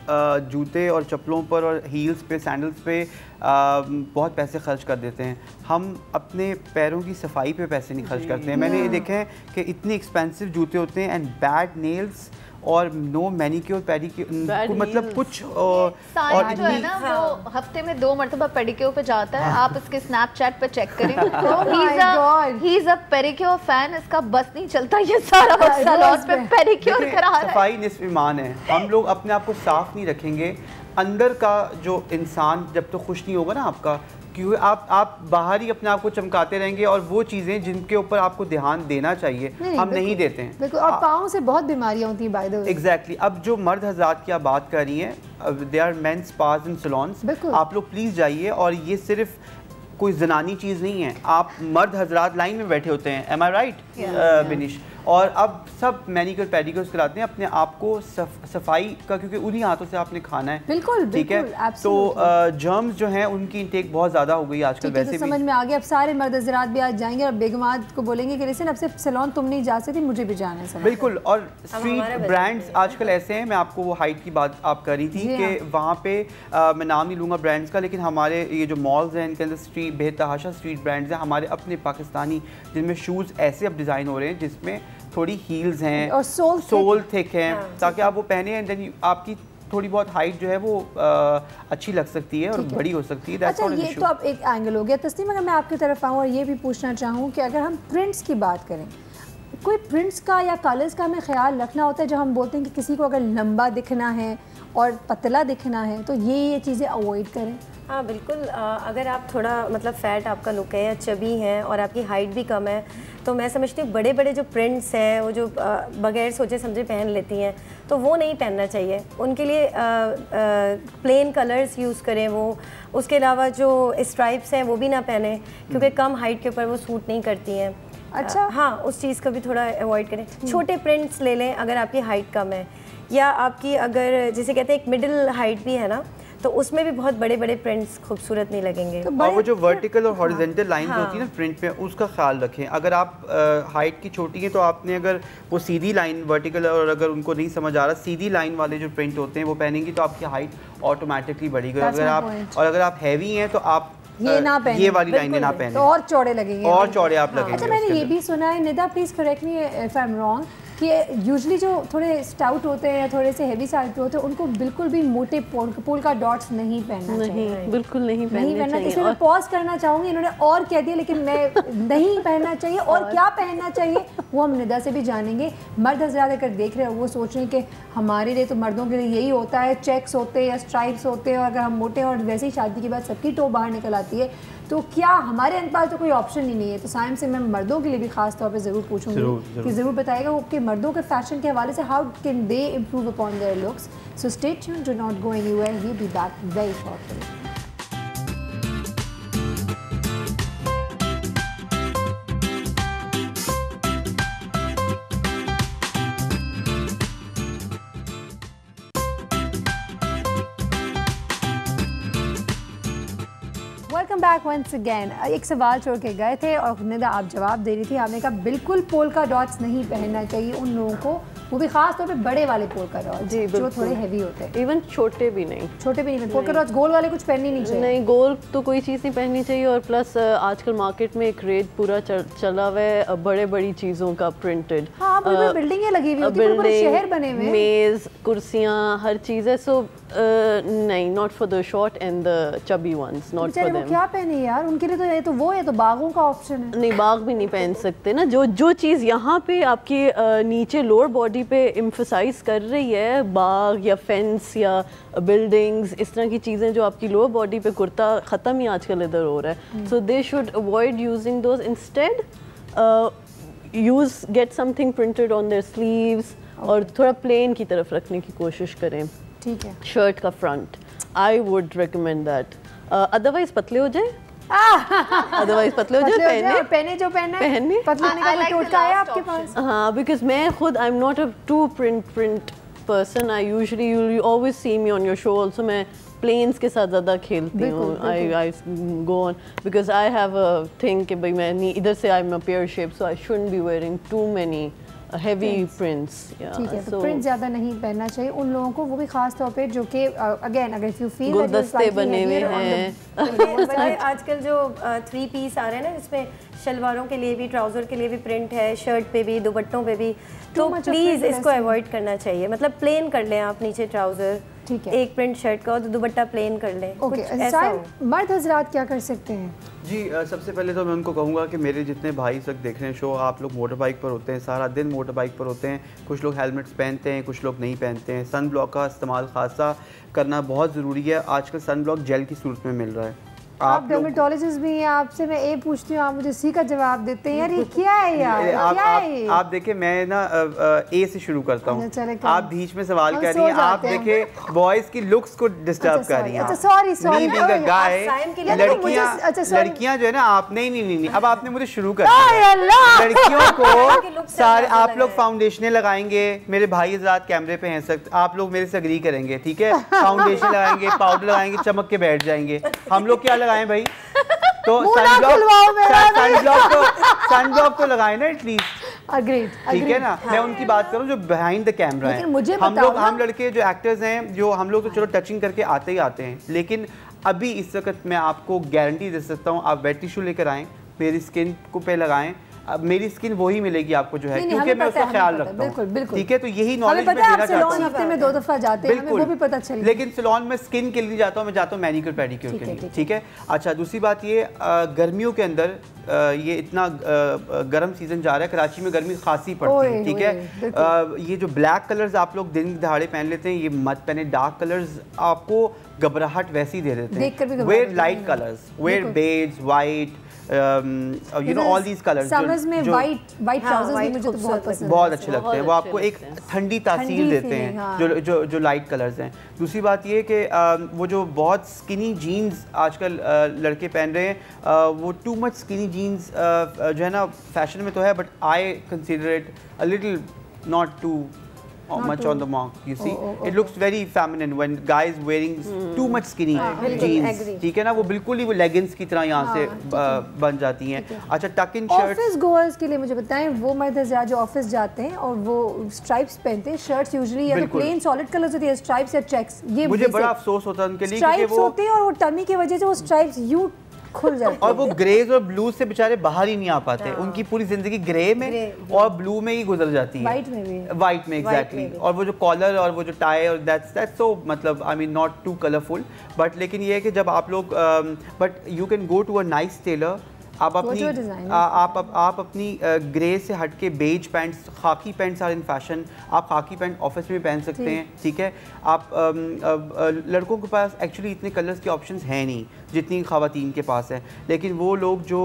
जूते और चप्पलों पर और हील्स पे, सैंडल्स पे बहुत पैसे खर्च कर देते हैं। हम अपने पैरों की सफाई पे पैसे नहीं खर्च करते हैं। मैंने ये देखा है कि इतनी एक्सपेंसिव जूते होते हैं एंड बैड नेल्स और नो मैनिक्योर पेडिक्योर, मतलब कुछ और जो है ना वो हफ्ते में 2 मरतबा पेडिक्योर पे जाता है। आप इसके स्नैपचैट पे चेक करें। He is a pedicure fan, इसका बस नहीं चलता ये सारा सैलून पे पेडिक्योर करा रहा है। सफाई निस्फ ईमान है। हम लोग अपने आप को साफ नहीं रखेंगे, अंदर का जो इंसान जब तो खुश नहीं होगा ना आपका, क्योंकि आप बाहर ही अपने आप को चमकाते रहेंगे और वो चीज़ें जिनके ऊपर आपको ध्यान देना चाहिए हम नहीं देते हैं। बिल्कुल, और पाँव से बहुत बीमारियां होती हैं बाय द वे। एग्जैक्टली। अब जो मर्द हज़रात की आप बात कर रही हैं, they are men's spas and salons, आप लोग प्लीज़ जाइए। और ये सिर्फ कोई जनानी चीज़ नहीं है, आप मर्द हज़रात लाइन में बैठे होते हैं, एम आई राइट बिनिश? और अब सब मैनिक्योर पेडिक्योर कराते हैं अपने आप को सफाई का, क्योंकि उन्हीं हाथों से आपने खाना है। बिल्कुल, ठीक है। तो जर्म्स जो हैं उनकी इंटेक बहुत ज़्यादा हो गई आजकल। वैसे तो समझ में आ गया। अब सारे मर्द हज़रात भी आज जाएंगे और बेगमात को बोलेंगे कि लिसन अब सिर्फ सैलून तुम नहीं जा सकती, मुझे भी जाना है। बिल्कुल। और स्ट्रीट ब्रांड्स आजकल ऐसे हैं, मैं आपको वो हाइट की बात आप कर रही थी कि वहाँ पे मैं नाम नहीं लूँगा ब्रांड्स का, लेकिन हमारे ये जो मॉल्स हैं इनके अंदर स्ट्रीट बेतहाशा स्ट्रीट ब्रांड्स हैं हमारे अपने पाकिस्तानी, जिनमें शूज़ ऐसे अब डिज़ाइन हो रहे हैं जिसमें थोड़ी हील्स हैं और सोल थिक हैं, ताकि आप वो पहने एंड देन आपकी थोड़ी बहुत हाइट जो है वो अच्छी लग सकती है और बड़ी हो सकती है। अच्छा, ये तो अब एक एंगल हो गया। तस्नीम, अगर मैं आपकी तरफ आऊँ और ये भी पूछना चाहूँ कि अगर हम प्रिंट्स की बात करें, कोई प्रिंट्स का या कलर्स का हमें ख्याल रखना होता है जब हम बोलते हैं कि किसी को अगर लंबा दिखना है और पतला दिखना है तो ये चीज़ें अवॉइड करें? हाँ बिल्कुल। अगर आप थोड़ा मतलब फ़ैट आपका लुक है या चबी हैं और आपकी हाइट भी कम है, तो मैं समझती हूँ बड़े बड़े जो प्रिंट्स हैं वो जो बगैर सोचे समझे पहन लेती हैं, तो वो नहीं पहनना चाहिए। उनके लिए प्लेन कलर्स यूज़ करें वो। उसके अलावा जो स्ट्राइप्स हैं वो भी ना पहने, क्योंकि कम हाइट के ऊपर वो सूट नहीं करती हैं। अच्छा, हाँ, उस चीज़ का भी थोड़ा अवॉइड करें। छोटे प्रिंट्स ले लें अगर आपकी हाइट कम है, या आपकी अगर जिसे कहते हैं एक मिडिल हाइट भी है ना, तो उसमें भी बहुत बड़े बड़े प्रिंट्स खूबसूरत नहीं लगेंगे। तो और वो जो वर्टिकल और हॉरिजॉन्टल लाइंस होती है ना प्रिंट में, उसका ख्याल रखें। अगर आप हाइट की छोटी है तो आपने अगर वो सीधी लाइन वर्टिकल, और अगर उनको नहीं समझ आ रहा सीधी लाइन वाले जो प्रिंट होते हैं वो पहनेंगी तो आपकी हाइट ऑटोमेटिकली बढ़ेगी। अगर आप हैवी हैं तो आप ये ना पहने, ये वाली लाइनें ना पहने, तो और चौड़े लगेंगे, और चौड़े आप लगेंगे। अच्छा, मैंने ये भी सुना है, Nida please correct me if I am wrong, कि यूजुअली जो थोड़े स्टाउट होते हैं या थोड़े से हेवी साइड पे होते हैं उनको बिल्कुल भी मोटे पोल्का डॉट्स नहीं पहनना चाहिए। बिल्कुल नहीं पहनना चाहिए। इसलिए मैं पॉज करना चाहूँगी, इन्होंने और कह दिया लेकिन मैं नहीं पहनना चाहिए। और क्या पहनना चाहिए वो हम निदा से भी जानेंगे। मर्द हज़रात अगर देख रहे हो वो सोच रहे हैं कि हमारे लिए तो मर्दों के लिए यही होता है, चेक्स होते हैं या स्ट्राइप्स होते हैं, और अगर हम मोटे और वैसे ही शादी के बाद सबकी टो बाहर निकल आती है, तो क्या हमारे पास तो कोई ऑप्शन ही नहीं है। तो साइम से मैं मर्दों के लिए भी खास तौर पे ज़रूर पूछूंगी कि ज़रूर बताएगा वो कि मर्दों के फैशन के हवाले से how can they improve upon their looks. So stay tuned, do not go anywhere, we be back very shortly. Welcome back once again. एक सवाल छोड़ के गए थे और निदा आप जवाब दे रही थी। आपने कहा बिल्कुल पोल्का डॉट्स नहीं पहनना चाहिए उन लोगों को, वो भी खास तौर पे बड़े वाले पोल्का डॉट्स जो थोड़े हैवी होते हैं। इवन छोटे भी नहीं, छोटे भी नहीं। पोल्का डॉट्स गोल वाले कुछ पहननी नहीं चाहिए। नहीं, गोल तो कोई चीज़ नहीं पहननी चाहिए। और प्लस आजकल मार्केट में एक रेट पूरा चला हुआ है बड़े बड़ी चीज़ों का, प्रिंटेड। हाँ, बिल्डिंगें लगी हुई होती हैं, पूरे शहर बने हुए हैं, मेज़, कुर्सियाँ, हर चीज़ है। सो नहीं, not for the short and the chubby ones, not for them. क्या पहने यार, उनके लिए तो ये तो वो है, तो बागों का ऑप्शन है। नहीं, बाग भी नहीं पहन सकते ना। जो चीज़ यहाँ पे आपकी नीचे लोअर बॉडी पे एम्फसाइज कर रही है, बाग या फेंस या बिल्डिंग्स, इस तरह की चीज़ें जो आपकी लोअर बॉडी पे कुर्ता ख़त्म ही आजकल इधर हो रहा है। So they should avoid using those, instead get something printed on their sleeves और थोड़ा प्लेन की तरफ रखने की कोशिश करें। ठीक है, शर्ट का front, I would recommend that. Otherwise पतले हो जाए, अदरवाइज पतले हो जाए, पहने जो पहनना है पतले होने का कोई टोटका है आपके पास? हाँ, बिकॉज मैं खुद I am not a too print person. I usually you always see me on your show also. मैं प्लेन्स के साथ ज़्यादा खेलती हूँ। I go on because I have a thing कि भाई मैं इधर से I am a pear shape, so I shouldn't be wearing too many heavy prints. ठीक है, तो प्रिंट ज़्यादा नहीं पहनना चाहिए उन लोगों को, वो भी खास तौर पे जो कि अगेन अगर यू फील गुलदस्ते बने हुए हैं। आजकल जो 3 पीस आ रहे हैं ना, जिसमें शलवारों के लिए भी, ट्राउज़र के लिए भी प्रिंट है, शर्ट पे भी, दुपट्टों पे भी, तो प्लीज़ इसको अवॉइड करना चाहिए। मतलब प्लेन कर लें आप नीचे ट्राउज़र, ठीक है, एक प्रिंट शर्ट का और दुपट्टा प्लेन कर लें। ओके, मर्द हजरात क्या कर सकते हैं? जी सबसे पहले तो मैं उनको कहूँगा कि मेरे जितने भाई इस वक्त देख रहे हैं शो, आप लोग मोटर बाइक पर होते हैं, सारा दिन मोटर बाइक पर होते हैं, कुछ लोग हेलमेट्स पहनते हैं, कुछ लोग नहीं पहनते हैं। सन ब्लॉक का इस्तेमाल खासा करना बहुत ज़रूरी है। आजकल सन ब्लॉक जेल की सूरत में मिल रहा है। आप डर्मेटोलॉजिस्ट भी हैं, आपसे मैं ए पूछती हूँ, आप मुझे सी का जवाब देते हैं। यार ये क्या है यार? आप देखिए, मैं ना ए से शुरू करता हूँ, आप बीच में सवाल कर रही हैं। आप देखिए बॉयज की लुक्स को डिस्टर्ब कर रही हैं। लड़कियाँ जो है ना, आप नहीं, अब आपने मुझे शुरू कर दिया। लड़कियों को सारे आप लोग फाउंडेशन लगाएंगे, मेरे भाई हज़रात कैमरे पे हैं सख्त, आप लोग मेरे से अग्री करेंगे, ठीक है? फाउंडेशन लगाएंगे, पाउडर लगाएंगे, चमक के बैठ जाएंगे। हम लोग क्या लगाएं भाई? तो सनब्लॉक तो लगाए ना एटलीस्ट। अग्रीड, ठीक है ना? मैं उनकी बात करूं जो बिहाइंड द कैमरा है। हम लड़के जो एक्टर्स हैं, जो हम लोग तो चलो टचिंग करके आते ही आते हैं, लेकिन अभी इस वक्त मैं आपको गारंटी दे सकता हूँ, आप वेट टिश्यू लेकर आएँ, मेरी स्किन को पे लगाएं, अब मेरी स्किन वही मिलेगी आपको जो है, क्योंकि मैं उसका ख्याल रखता हूँ। ठीक है, तो यही नॉलेज मैं देना चाहता हूँ। हफ्ते में 2 दफा जाते हैं, हमें वो भी पता चले। लेकिन सैलून में स्किन के लिए जाता हूँ, मैं जाता हूँ मैनिक्योर पेडिक्योर के लिए। ठीक है, अच्छा दूसरी बात ये, गर्मियों के अंदर ये इतना गर्म सीजन जा रहा है, कराची में गर्मी खासी पड़ती है। ठीक है, ये जो ब्लैक कलर्स आप लोग दिन दहाड़े पहन लेते हैं, ये मत पहने। डार्क कलर्स आपको घबराहट वैसे ही दे देते हैं। Wear light colours, wear beige, white, you know all these colors। Summers में वाइट ट्राउजर्स भी मुझे तो बहुत पसंद है, बहुत अच्छे लगते हैं। वो आपको एक ठंडी तासीर देते हैं, जो लाइट कलर्स हैं। दूसरी बात ये कि वो जो बहुत स्किनी जीन्स आजकल लड़के पहन रहे हैं, वो टू मच स्किनी जीन्स जो है ना फैशन में तो है, but I consider it a little not too much on the mark, you see. It looks very feminine when guys wearing too much skinny jeans, ठीक है ना? वो बिल्कुल ही वो लेगिंग्स की तरह यहाँ से बन जाती हैं। अच्छा, टक इन शर्ट ऑफिस गोअर्स के लिए मुझे बताएं, वो मर्द हज़रात जो ऑफिस जाते हैं और वो स्ट्राइप्स पहनते हैं, शर्ट्स यूजुअली या तो प्लेन सॉलिड कलर्स होती है, स्ट्राइप्स या चेक्स, ये मुझे बड़ा अफसोस होता है उनके लिए, स्ट्राइप्स होते हैं और वो टमी की वजह से वो स्ट्राइप्स यूं खुल जाते हैं और वो ग्रेज और ब्लू से बेचारे बाहर ही नहीं आ पाते। उनकी पूरी जिंदगी ग्रे में और ब्लू में ही गुजर जाती है, वाइट में एग्जैक्टली। और वो जो कॉलर और वो जो टाई और दैट्स सो, मतलब I mean not too colourful, but लेकिन ये है कि जब आप लोग but you can go to a nice tailor, आप अपनी ग्रे से हट के beige pants, khaki pants are in fashion, आप खाकी पैंट ऑफिस में पहन सकते हैं। ठीक है, आप लड़कों के पास एक्चुअली इतने कलर्स के ऑप्शंस हैं नहीं जितनी ख़वातीन के पास है, लेकिन वो लोग जो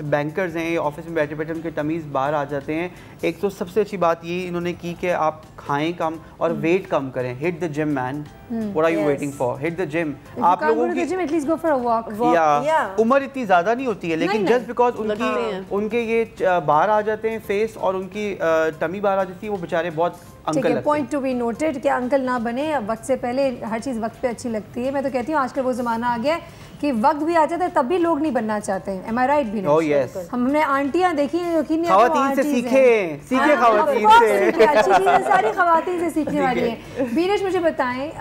बैंकर्स हैं, ऑफिस में बैठे बैठे उनके तमीज़ बाहर आ जाते हैं। एक तो सबसे अच्छी बात ये इन्होंने की कि आप खाएं कम और वेट कम करें। Hit the gym man, what are you waiting for? Hit the gym. आप लोगों की उम्र इतनी ज़्यादा नहीं होती है, लेकिन जस्ट बिकॉज उनके ये बाहर आ जाते हैं फेस और उनकी टमी बाहर आ जाती है, वो बेचारे बहुत uncle. Point to be noted कि अंकल ना बने, वक्त से पहले हर चीज़ वक्त पे अच्छी लगती है। मैं तो कहती हूँ आजकल वो ज़माना आ गया है कि वक्त भी आ जाता है तब भी लोग नहीं बनना चाहते हैं। एम आई राइट भी? oh, yes. हमने आंटियाँ देखी हैं, यकीन नहीं खवातीन से सीखे खवातीन से, अच्छी चीज़ें सारी खवातीन से सीखने वाली हैं। बीनेश मुझे बताएं,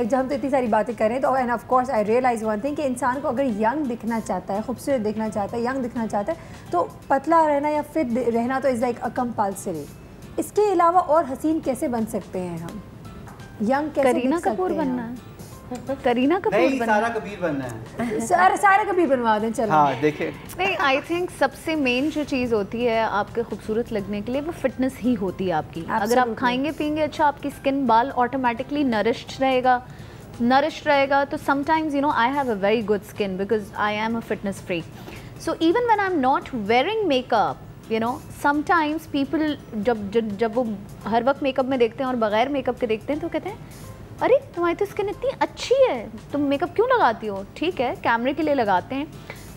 जब हम तो इतनी सारी बातें करें तो and of course I realise one thing कि इंसान को अगर यंग दिखना चाहता है, खूबसूरत दिखना चाहता है, यंग दिखना चाहता है, तो पतला रहना या फिट रहना तो इज़ लाइक अ कंपल्सरी। इसके अलावा और हसीन कैसे बन सकते हैं हम? यंग कैसे करीना कपूर बनना है, करीना कपूर बनना, सारा कबीर बनना है। सारा कबीर बनवा दें चलो। हाँ देखिए, नहीं आई थिंक सबसे मेन जो चीज़ होती है आपके खूबसूरत लगने के लिए वो फिटनेस ही होती है आपकी। अगर आप खाएंगे पिएंगे अच्छा, आपकी स्किन बाल ऑटोमेटिकली नरिश्ड रहेगा। तो sometimes you know I have a very good skin because I am a fitness freak, so even when I am not wearing makeup you know sometimes people जब वो हर वक्त मेकअप में देखते हैं और बगैर मेकअप के देखते हैं तो कहते हैं अरे तुम्हारी तो स्किन इतनी अच्छी है, तुम मेकअप क्यों लगाती हो? ठीक है कैमरे के लिए लगाते हैं,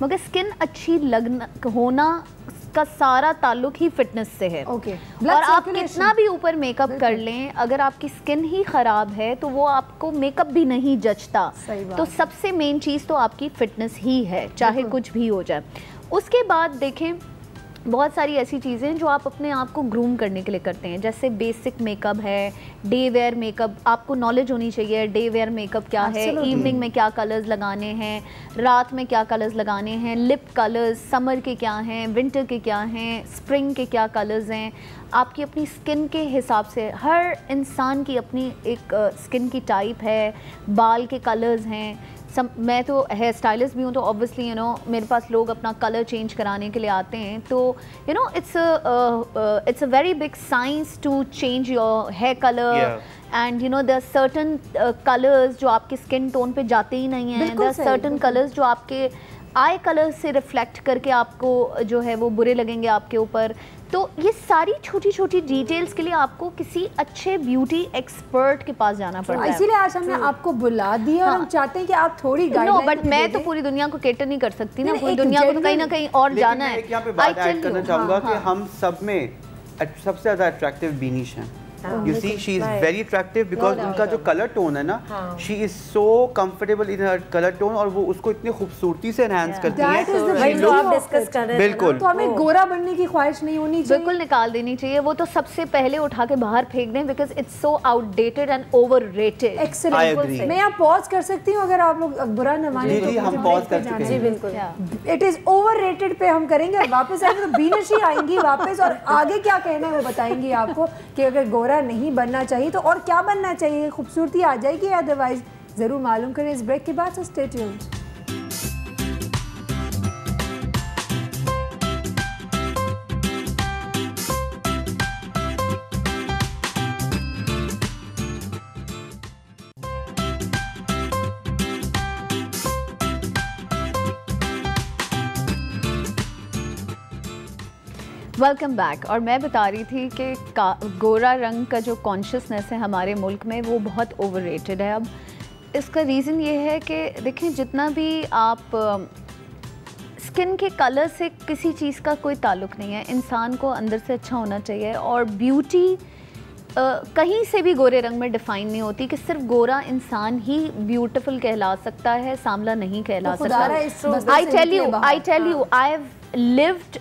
मगर स्किन अच्छी लगना होना का सारा ताल्लुक ही फिटनेस से है। Okay. और आप कितना भी ऊपर मेकअप कर लें, अगर आपकी स्किन ही ख़राब है तो वो आपको मेकअप भी नहीं जचता। तो सबसे मेन चीज़ तो आपकी फिटनेस ही है, चाहे कुछ भी हो जाए। उसके बाद देखें बहुत सारी ऐसी चीज़ें हैं जो आप अपने आप को ग्रूम करने के लिए करते हैं, जैसे बेसिक मेकअप है, डे वेयर मेकअप। आपको नॉलेज होनी चाहिए डे वेयर मेकअप क्या है, इवनिंग में क्या कलर्स लगाने हैं, रात में क्या कलर्स लगाने हैं, लिप कलर्स समर के क्या हैं, विंटर के क्या हैं, स्प्रिंग के क्या कलर्स हैं। आपकी अपनी स्किन के हिसाब से, हर इंसान की अपनी एक स्किन की टाइप है, बाल के कलर्स हैं। मैं तो हेयर स्टाइलिस्ट भी हूँ, तो ऑब्वियसली यू नो मेरे पास लोग अपना कलर चेंज कराने के लिए आते हैं, तो you know it's a very big science to change your hair colour and you know there certain colours जो आपके स्किन टोन पे जाते ही नहीं हैं, देयर सर्टन कलर्स जो आपके आई कलर से रिफ्लेक्ट करके आपको जो है वो बुरे लगेंगे आपके ऊपर। तो ये सारी छोटी छोटी डिटेल्स के लिए आपको किसी अच्छे ब्यूटी एक्सपर्ट के पास जाना पड़ता है। इसीलिए आज हमने आपको बुला दिया और हम चाहते हैं कि आप थोड़ी गाइडलाइन। बट मैं तो पूरी दुनिया को केटर नहीं कर सकती ना, पूरी दुनिया को तो कहीं ना कहीं और जाना है। यहाँ पे बात ऐड करना चाहूँगा कि हम सब में सबसे ज़्यादा अट्रैक्टिव बीनिश हैं। You see, she is very attractive because उनका जो कलर टोन है ना, she is so comfortable in her color tone और वो उसको इतनी खूबसूरती से enhance करती है। जो आप डिस्कस कर रहे हैं बिल्कुल, तो हमें गोरा बनने की ख्वाहिश नहीं होनी चाहिए, बिल्कुल निकाल देनी चाहिए। वो तो सबसे पहले उठा के बाहर फेंक दें because it's so outdated and overrated. Excellent. मैं यहाँ पॉज कर सकती हूँ अगर आप लोग बुरा न माने तो? जी हम पॉज कर चुके हैं। बिल्कुल। इट इज ओवररेटेड पे हम करेंगे, वापस आएंगे तो बीनिश ही आएंगी वापस, और आगे क्या कहना है वो बताएंगी आपको कि अगर गोरा नहीं बनना चाहिए तो और क्या बनना चाहिए, खूबसूरती आ जाएगी अदरवाइज। जरूर मालूम करें इस ब्रेक के बाद, so stay tuned. Welcome back. और मैं बता रही थी कि गोरा रंग का जो कॉन्शियसनेस है हमारे मुल्क में वो बहुत ओवररेटेड है। अब इसका रीज़न ये है कि देखें जितना भी आप स्किन के कलर से किसी चीज़ का कोई ताल्लुक़ नहीं है, इंसान को अंदर से अच्छा होना चाहिए। और ब्यूटी कहीं से भी गोरे रंग में डिफ़ाइन नहीं होती कि सिर्फ गोरा इंसान ही ब्यूटीफुल कहला सकता है, सांवला नहीं कहला सकता। I tell you I have lived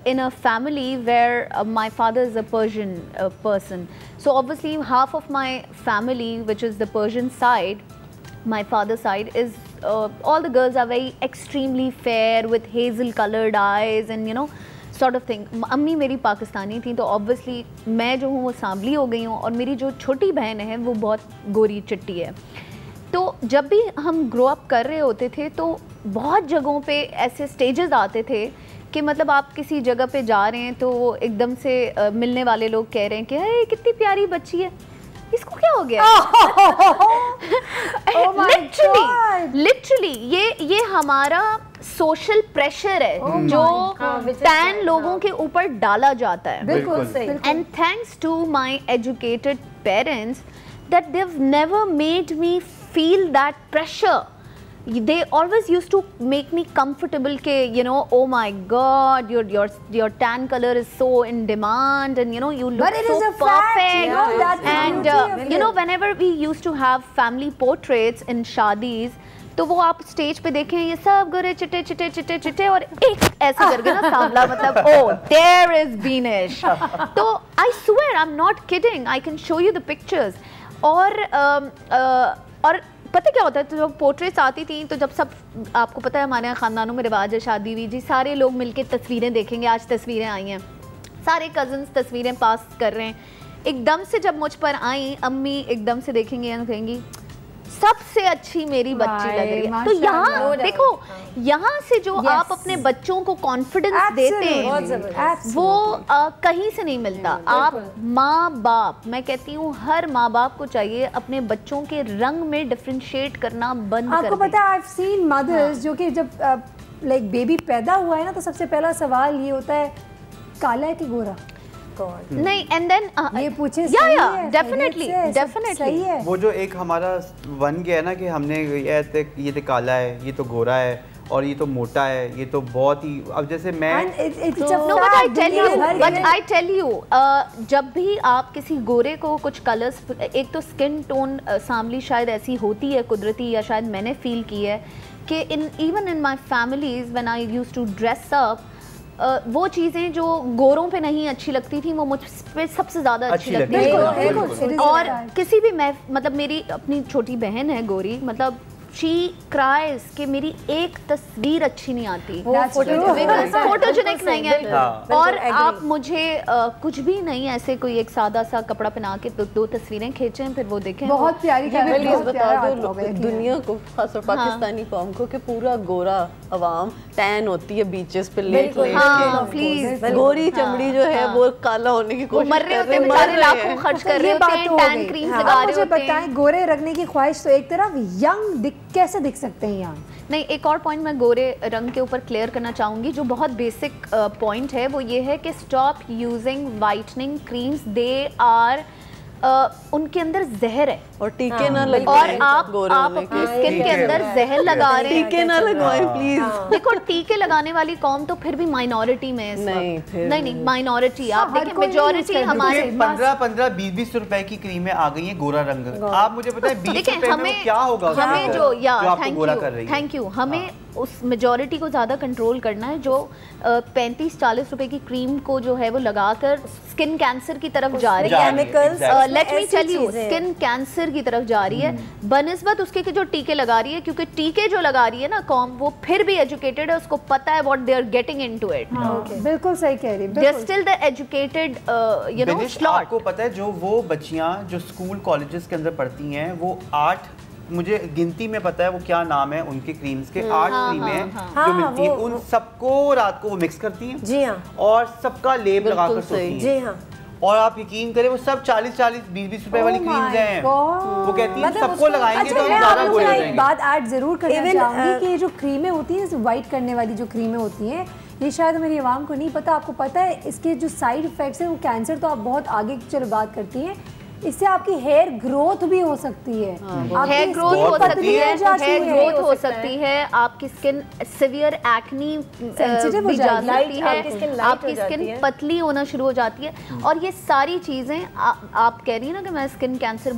in a family where my father is a Persian person, so obviously half of my family, which is the Persian side, my father's side, is all the girls are very extremely fair with hazel colored eyes and you know sort of thing. अम्मी मेरी पाकिस्तानी थी, तो obviously मैं जो हूँ वो सांवली हो गई हूँ और मेरी जो छोटी बहन है वो बहुत गोरी चिट्टी है। तो जब भी हम ग्रो अप कर रहे होते थे तो बहुत जगहों पे ऐसे स्टेजेस आते थे कि मतलब आप किसी जगह पे जा रहे हैं तो वो एकदम से मिलने वाले लोग कह रहे हैं कि अरे कितनी प्यारी बच्ची है, इसको क्या हो गया? लिटरली ये हमारा सोशल प्रेशर है जो टैन लोगों के ऊपर डाला जाता है। बिल्कुल सही। And thanks to my educated parents that they have never made me feel that pressure. They always used to make me comfortable ke you know, oh my god, your tan color is so in demand and you know you look so perfect. And you know whenever we used to have family portraits in shadis, तो वो आप stage पे देखें ये सब गोरे चिट्टे चिट्टे चिट्टे चिट्टे और एक ऐसे करके ना सांवला, मतलब oh there is Beenish. तो I swear I'm not kidding, I can show you the pictures. और पता क्या होता है, तो जब पोर्ट्रेट्स आती थी तो जब सब, आपको पता है हमारे यहाँ ख़ानदानों में रिवाज है शादी हुई जी, सारे लोग मिलके तस्वीरें देखेंगे। आज तस्वीरें आई हैं, सारे कज़न्स तस्वीरें पास कर रहे हैं। एकदम से जब मुझ पर आई, अम्मी एकदम से देखेंगे और कहेंगी सबसे अच्छी मेरी बच्ची लग रही है। तो यहाँ देखो, यहाँ से जो आप अपने बच्चों को कॉन्फिडेंस देते हैं वो कहीं से नहीं मिलता। आप माँ बाप, मैं कहती हूँ हर माँ बाप को चाहिए अपने बच्चों के रंग में डिफरेंशिएट करना बंद कर दें। आपको पता है, आई हैव सीन मदर्स जो कि जब लाइक बेबी पैदा हुआ है ना, तो सबसे पहला सवाल ये होता है काला है कि गोरा। नहीं, एंड देन ये पूछे डेफिनेटली वो जो एक हमारा बन गया है ना कि हमने ये तो काला है, ये तो गोरा है, और ये तो मोटा है, ये तो बहुत ही, अब जैसे मैं आई टेल यू जब भी आप किसी गोरे को कुछ कलर्स, एक तो स्किन टोन सांवली शायद ऐसी होती है कुदरती, या शायद मैंने फील की है कि even in my families when I used to dress up, वो चीज़ें जो गोरों पे नहीं अच्छी लगती थी वो मुझ पे सबसे ज़्यादा अच्छी लगती थी। और किसी भी, मैं मतलब मेरी अपनी छोटी बहन है गोरी, मतलब शी क्राइज कि मेरी एक तस्वीर अच्छी नहीं आती, फोटोजेनिक नहीं है। और आप मुझे कुछ भी नहीं, ऐसे कोई एक सादा सा कपड़ा पहना के दो तस्वीरें खींचें, फिर वो देखें, बहुत प्यारी बता दो दुनिया को, खासकर पाकिस्तानी कौम को, कि पूरा गोरा अवाम टैन होती है बीचेस पे लेट प्लीज, गोरी चमड़ी जो है वो काला होने की कोशिश मर रहे होते हैं बेचारे, लाखों खर्च कर रहे होते हैं, टैन क्रीम लगा रहे होते हैं। बताएं, गोरे रखने की ख्वाहिश तो एक तरफ, यंग कैसे दिख सकते हैं यहाँ? नहीं, एक और पॉइंट मैं गोरे रंग के ऊपर क्लियर करना चाहूँगी जो बहुत बेसिक पॉइंट है, वो ये है कि stop using whitening creams, they are उनके अंदर जहर है, और टीके ना लगाएं, और आप अपनी स्किन के अंदर जहर लगा रहे हैं। टीके ना लगवाएं प्लीज। देखो, टीके लगाने वाली कौम तो फिर भी माइनॉरिटी में है। नहीं माइनॉरिटी, आप देखें मेजॉरिटी हमारे 15-20 रुपए की क्रीमें आ गई है गोरा रंग। आप मुझे बताएं 20 रुपए में क्या होगा? हमें जो थैंक यू, हमें उस मेजॉरिटी को ज़्यादा कंट्रोल करना है जो 35-40 रुपए की क्रीम को जो है वो लगाकर स्किन कैंसर की तरफ जा रही है। Let me tell you, skin cancer की तरफ जा रही है बनिस्बत उसके के जो टीके लगा रही है, क्योंकि टीके जो लगा रही है ना कौम, वो फिर भी एजुकेटेड है, उसको पता है what they are getting into it. बिल्कुल सही कह रही है, they are still the educated you know slot. आपको पता है जो वो बच्चियां जो स्कूल कॉलेजेस के अंदर पढ़ती हैं, वो 8, मुझे गिनती में पता है वो क्या नाम है उनके क्रीम्स के, 8 क्रीमें जो मिलती हैं, उन सबको रात को वो मिक्स करती हैं। जी हाँ, और सबका लेप लगाकर सोती हैं। जी हाँ, और आप यकीन करें वो सब 40-40, 20-20 रुपए वाली क्रीम्स हैं। वो कहती हैं सबको लगाएंगे तो हम ज़्यादा गोरे हो जाएंगे। बात ऐड जरूर करना चाहूँगी कि ये जो क्रीमें होती हैं, वाइट करने वाली जो क्रीमें होती हैं, ये शायद मेरी आवाम को नहीं पता। आपको पता है इसके जो साइड इफेक्ट्स हैं, वो कैंसर तो आप बहुत आगे चलो बात करती हैं, इससे आपकी हेयर ग्रोथ भी हो सकती है। हेयर ग्रोथ हो सकती है, हेयर ग्रोथ हो सकती है, आपकी स्किन सिवियर एक्नी भी जा सकती है, आपकी स्किन पतली होना शुरू हो जाती है। और ये सारी चीज़ें आप कह रही हैं ना कि मैं स्किन कैंसर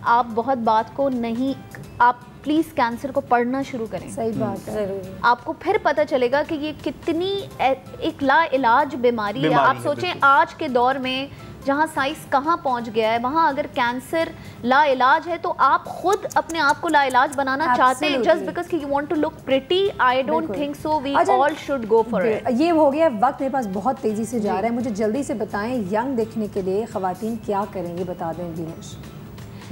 आप बहुत बात को नहीं, आप प्लीज़ कैंसर को पढ़ना शुरू करें। सही बात है, जरूर आपको फिर पता चलेगा कि ये कितनी एक लाइलाज बीमारी है। आप सोचें आज के दौर में जहाँ साइंस कहाँ पहुँच गया है, वहाँ अगर कैंसर लाइलाज है तो आप खुद अपने आप को लाइलाज बनाना चाहते हैं जस्ट बिकॉज कि you want to look pretty. I don't think so, we all should go for it. ये हो गया, वक्त मेरे पास बहुत तेजी से जा रहा है, मुझे जल्दी से बताएं यंग दिखने के लिए खवातीन क्या करेंगे, बता दें दिनेश।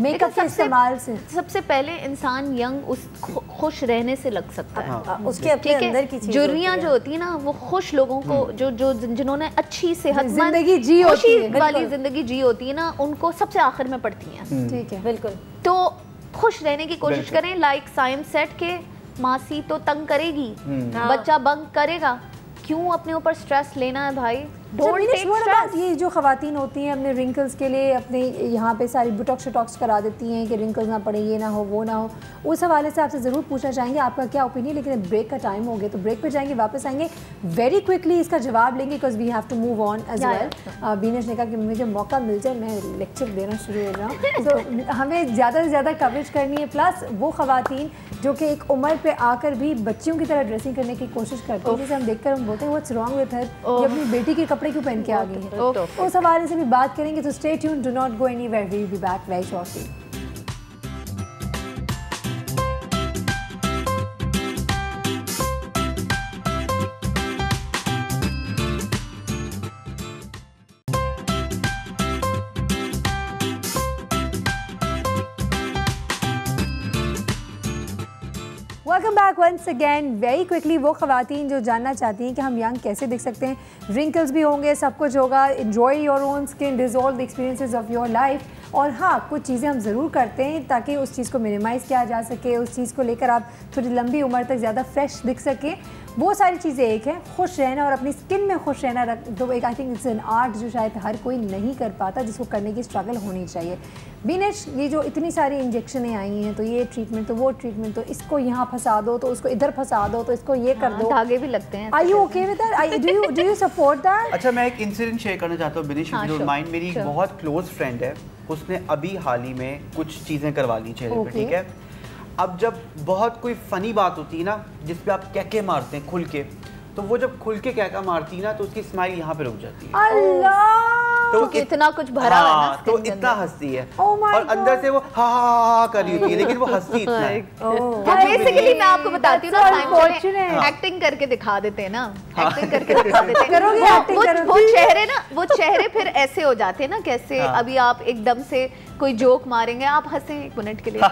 मेकअप के इस्तेमाल से सबसे पहले इंसान यंग उस खुश रहने से लग सकता है। उसके अपने अंदर की चीज़ जुर्रियाँ जो होती है ना, वो खुश लोगों को जो जिन्होंने अच्छी सेहतमंद जिंदगी वाली जिंदगी जी होती है ना, उनको सबसे आखिर में पड़ती हैं। ठीक है, बिल्कुल। तो खुश रहने की कोशिश करें। लाइक साइम सेट के मासी तो तंग करेगी, बच्चा बंक करेगा, क्यों अपने ऊपर स्ट्रेस लेना है भाई? ये जो खवातीन होती हैं अपने रिंकल्स के लिए अपने यहाँ पे सारी बुटॉक्स शटॉक्स करा देती हैं कि रिंकल्स ना पड़े, ये ना हो, वो ना हो, उस हवाले से आपसे ज़रूर पूछना चाहेंगे आपका क्या ओपिनियन। लेकिन ब्रेक का टाइम हो गया तो ब्रेक पे जाएंगे, वापस आएंगे, वेरी क्विकली इसका जवाब लेंगे because we have to move on as well. Beenish ने कहा कि मुझे मौका मिल जाए मैं लेक्चर देना शुरू हो जाऊँ, तो हमें ज़्यादा से ज़्यादा कवरेज करनी है। प्लस वो खवातीन जो कि एक उम्र पे आकर भी बच्चियों की तरह ड्रेसिंग करने की कोशिश करती हैं, जिसे हम देखकर हम बोलते हैं व्हाट्स रॉन्ग विद हर, ये अपनी बेटी के कपड़े क्यों पहन के आ गई है, उस हवाले से भी बात करेंगे। तो stay tuned, do not go anywhere, we will be back very shortly. Back once again very quickly. वो ख़वातीन जो जानना चाहती हैं कि हम यंग कैसे दिख सकते हैं, रिंकल्स भी होंगे, सब कुछ होगा, enjoy your own skin, dissolve the experiences of your life. और हाँ, कुछ चीज़ें हम ज़रूर करते हैं ताकि उस चीज़ को मिनिमाइज़ किया जा सके, उस चीज़ को लेकर आप थोड़ी लंबी उम्र तक ज़्यादा फ्रेश दिख सकें। वो सारी चीज़ें एक है, खुश रहना और अपनी स्किन में खुश रहना, तो एक आई थिंक इट्स एन आर्ट जो शायद हर कोई नहीं कर पाता, जिसको करने की स्ट्रगल होनी चाहिए। बीनेश, ये जो इतनी सारी इंजेक्शनें आई हैं, तो ये ट्रीटमेंट, तो वो ट्रीटमेंट, तो इसको यहाँ फंसा दो, तो उसको इधर फंसा दो, तो इसको ये कर दो, धागे भी लगते हैं। Are you okay with that? Do you support that? अच्छा, मैं एक इंसिडेंट शेयर करना चाहता हूँ Binesh, if you don't mind. मेरी एक बहुत क्लोज फ्रेंड है, उसने अभी हाल ही में कुछ चीज़ें करवा ली चेहरे पे, ठीक है। अब जब बहुत कोई फ़नी बात होती है ना, जिस पे आप कैके मारते हैं खुल के, तो वो जब खुल के कैका मारती है ना, तो उसकी स्माइल यहाँ पे रुक जाती है। अल्लाह, तो इतना कुछ भरा है ना, तो इतना हंसती है और अंदर से वो हा कर रही होती है, लेकिन वो हंसती इतना है। बेसिकली मैं आपको बताती हूँ ना, एक्टिंग करके दिखा देते हैं ना, एक्टिंग करके दिखा देते हैं। वो चेहरे ना, वो चेहरे फिर ऐसे हो जाते हैं ना, कैसे अभी आप एकदम से कोई जोक मारेंगे, आप हंसे 1 मिनट के लिए।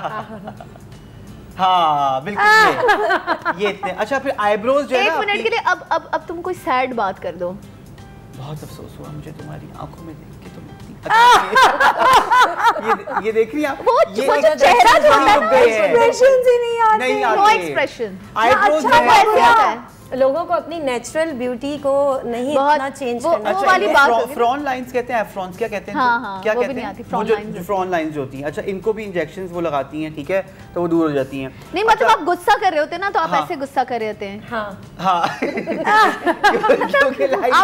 हाँ बिल्कुल, ये इतने। अच्छा, फिर आईब्रोज जो है ना, 1 मिनट के लिए अब तुम कोई सैड बात कर दो। बहुत अफसोस हुआ मुझे तुम्हारी आंखों में देख के, तुम अच्छा, ये देख रही आप, ये चेहरा जो है ना, एक्सप्रेशंस ही नहीं आते, नो एक्सप्रेशन। आईब्रोज लोगों को अपनी नेचुरल ब्यूटी को नहीं इतना चेंज करना चाहिए। वाली बात फ्रॉन लाइंस कहते हैं, फ्रॉन्स क्या कहते हैं? हाँ, क्या कहते हैं? वो जो फ्रॉन लाइंस जो होती हैं, अच्छा, इनको भी इंजेक्शंस वो लगाती हैं, ठीक है, तो वो दूर हो जाती हैं। नहीं, मतलब आप गुस्सा कर रहे होते ना, तो आप ऐसे गुस्सा कर रहे होते हैं। हाँ आप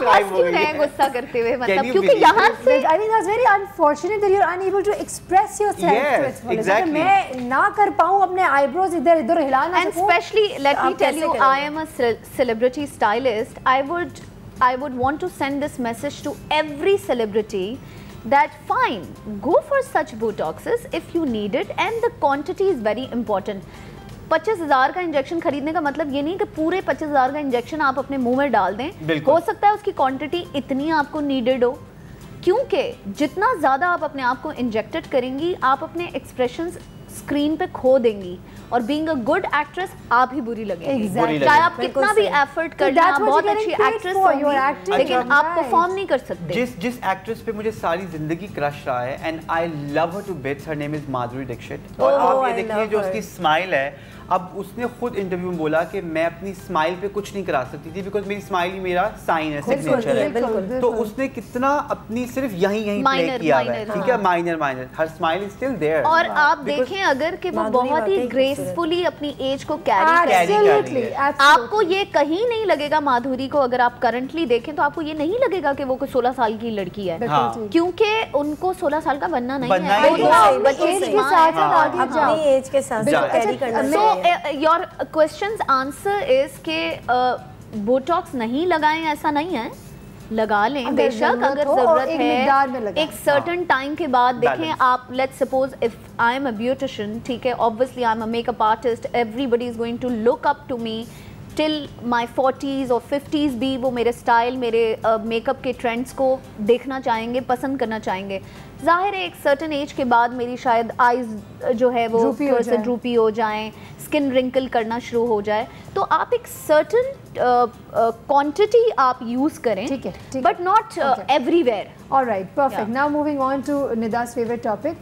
हंस क्यों रहे हैं गुस्सा करते हुए? मतलब क्योंकि यहाँ से I think that's very unfortunate that you're unable to express yourself. Yes, exactly. मैं ना कर पाऊँ अपने eyebrows इधर इधर हिला ना and सकूँ। especially let me tell you, I am a celebrity stylist. I would want to send this message to every celebrity that fine, go for such Botoxes if you need it, and the quantity is very important. 25,000 का injection खरीदने का मतलब ये नहीं कि पूरे 25,000 का injection आप अपने मुंह में डाल दें। हो सकता है उसकी क्वांटिटी इतनी आपको नीडेड हो, क्योंकि जितना ज़्यादा आप अपने आप को इंजेक्टेड करेंगी, आप अपने एक्सप्रेशंस स्क्रीन पे खो देंगी, और बीइंग अ गुड एक्ट्रेस आप ही बुरी लगेंगी। चाहे आप कितना भी एफर्ट कर लें, आप बहुत अच्छी एक्ट्रेस होंगी, लेकिन आप परफॉर्म नहीं कर सकते। जिस एक्ट्रेस पे मुझे सारी जिंदगी क्रश रहा है, and I love her to bits, her name is Madhuri Dixit. और आप ये देखिए जो उसकी स्माइल है, अब उसने खुद इंटरव्यू में बोला कि मैं अपनी स्माइल पे कुछ नहीं करा सकती थी, बिकॉज मेरी स्माइल ही मेरा साइन है, सिग्नेचर है। तो उसने कितना अपनी सिर्फ यहीं प्ले किया है, ठीक है, minor, her smile is still there. और आप देखें अगर कि वो बहुत ही ग्रेसफुली अपनी एज को कैरी कर रही है, आपको ये कहीं नहीं लगेगा। माधुरी को अगर आप करंटली देखें तो आपको ये नहीं लगेगा कि वो कोई 16 साल की लड़की है, क्योंकि उनको 16 साल का बनना नहीं है। Your question's answer is कि बोटॉक्स नहीं लगाएं, ऐसा नहीं है, लगा लें बेशक अगर जरूरत है, एक सर्टेन टाइम के बाद देखें आप। Let's suppose if I am a beautician, ठीक है, obviously I am a makeup artist, everybody is going to look up to me till my 40s और 50s भी वो मेरे स्टाइल, मेरे मेकअप के ट्रेंड्स को देखना चाहेंगे, पसंद करना चाहेंगे। जाहिर है एक सर्टन एज के बाद मेरी शायद आईज जो है वो थोड़े से ड्रूपी हो जाएं, स्किन रिंकल करना शुरू हो जाए, तो आप एक सर्टन क्वांटिटी आप यूज़ करें, but not everywhere. Alright, perfect. Now moving on to निदा's फेवरेट टॉपिक,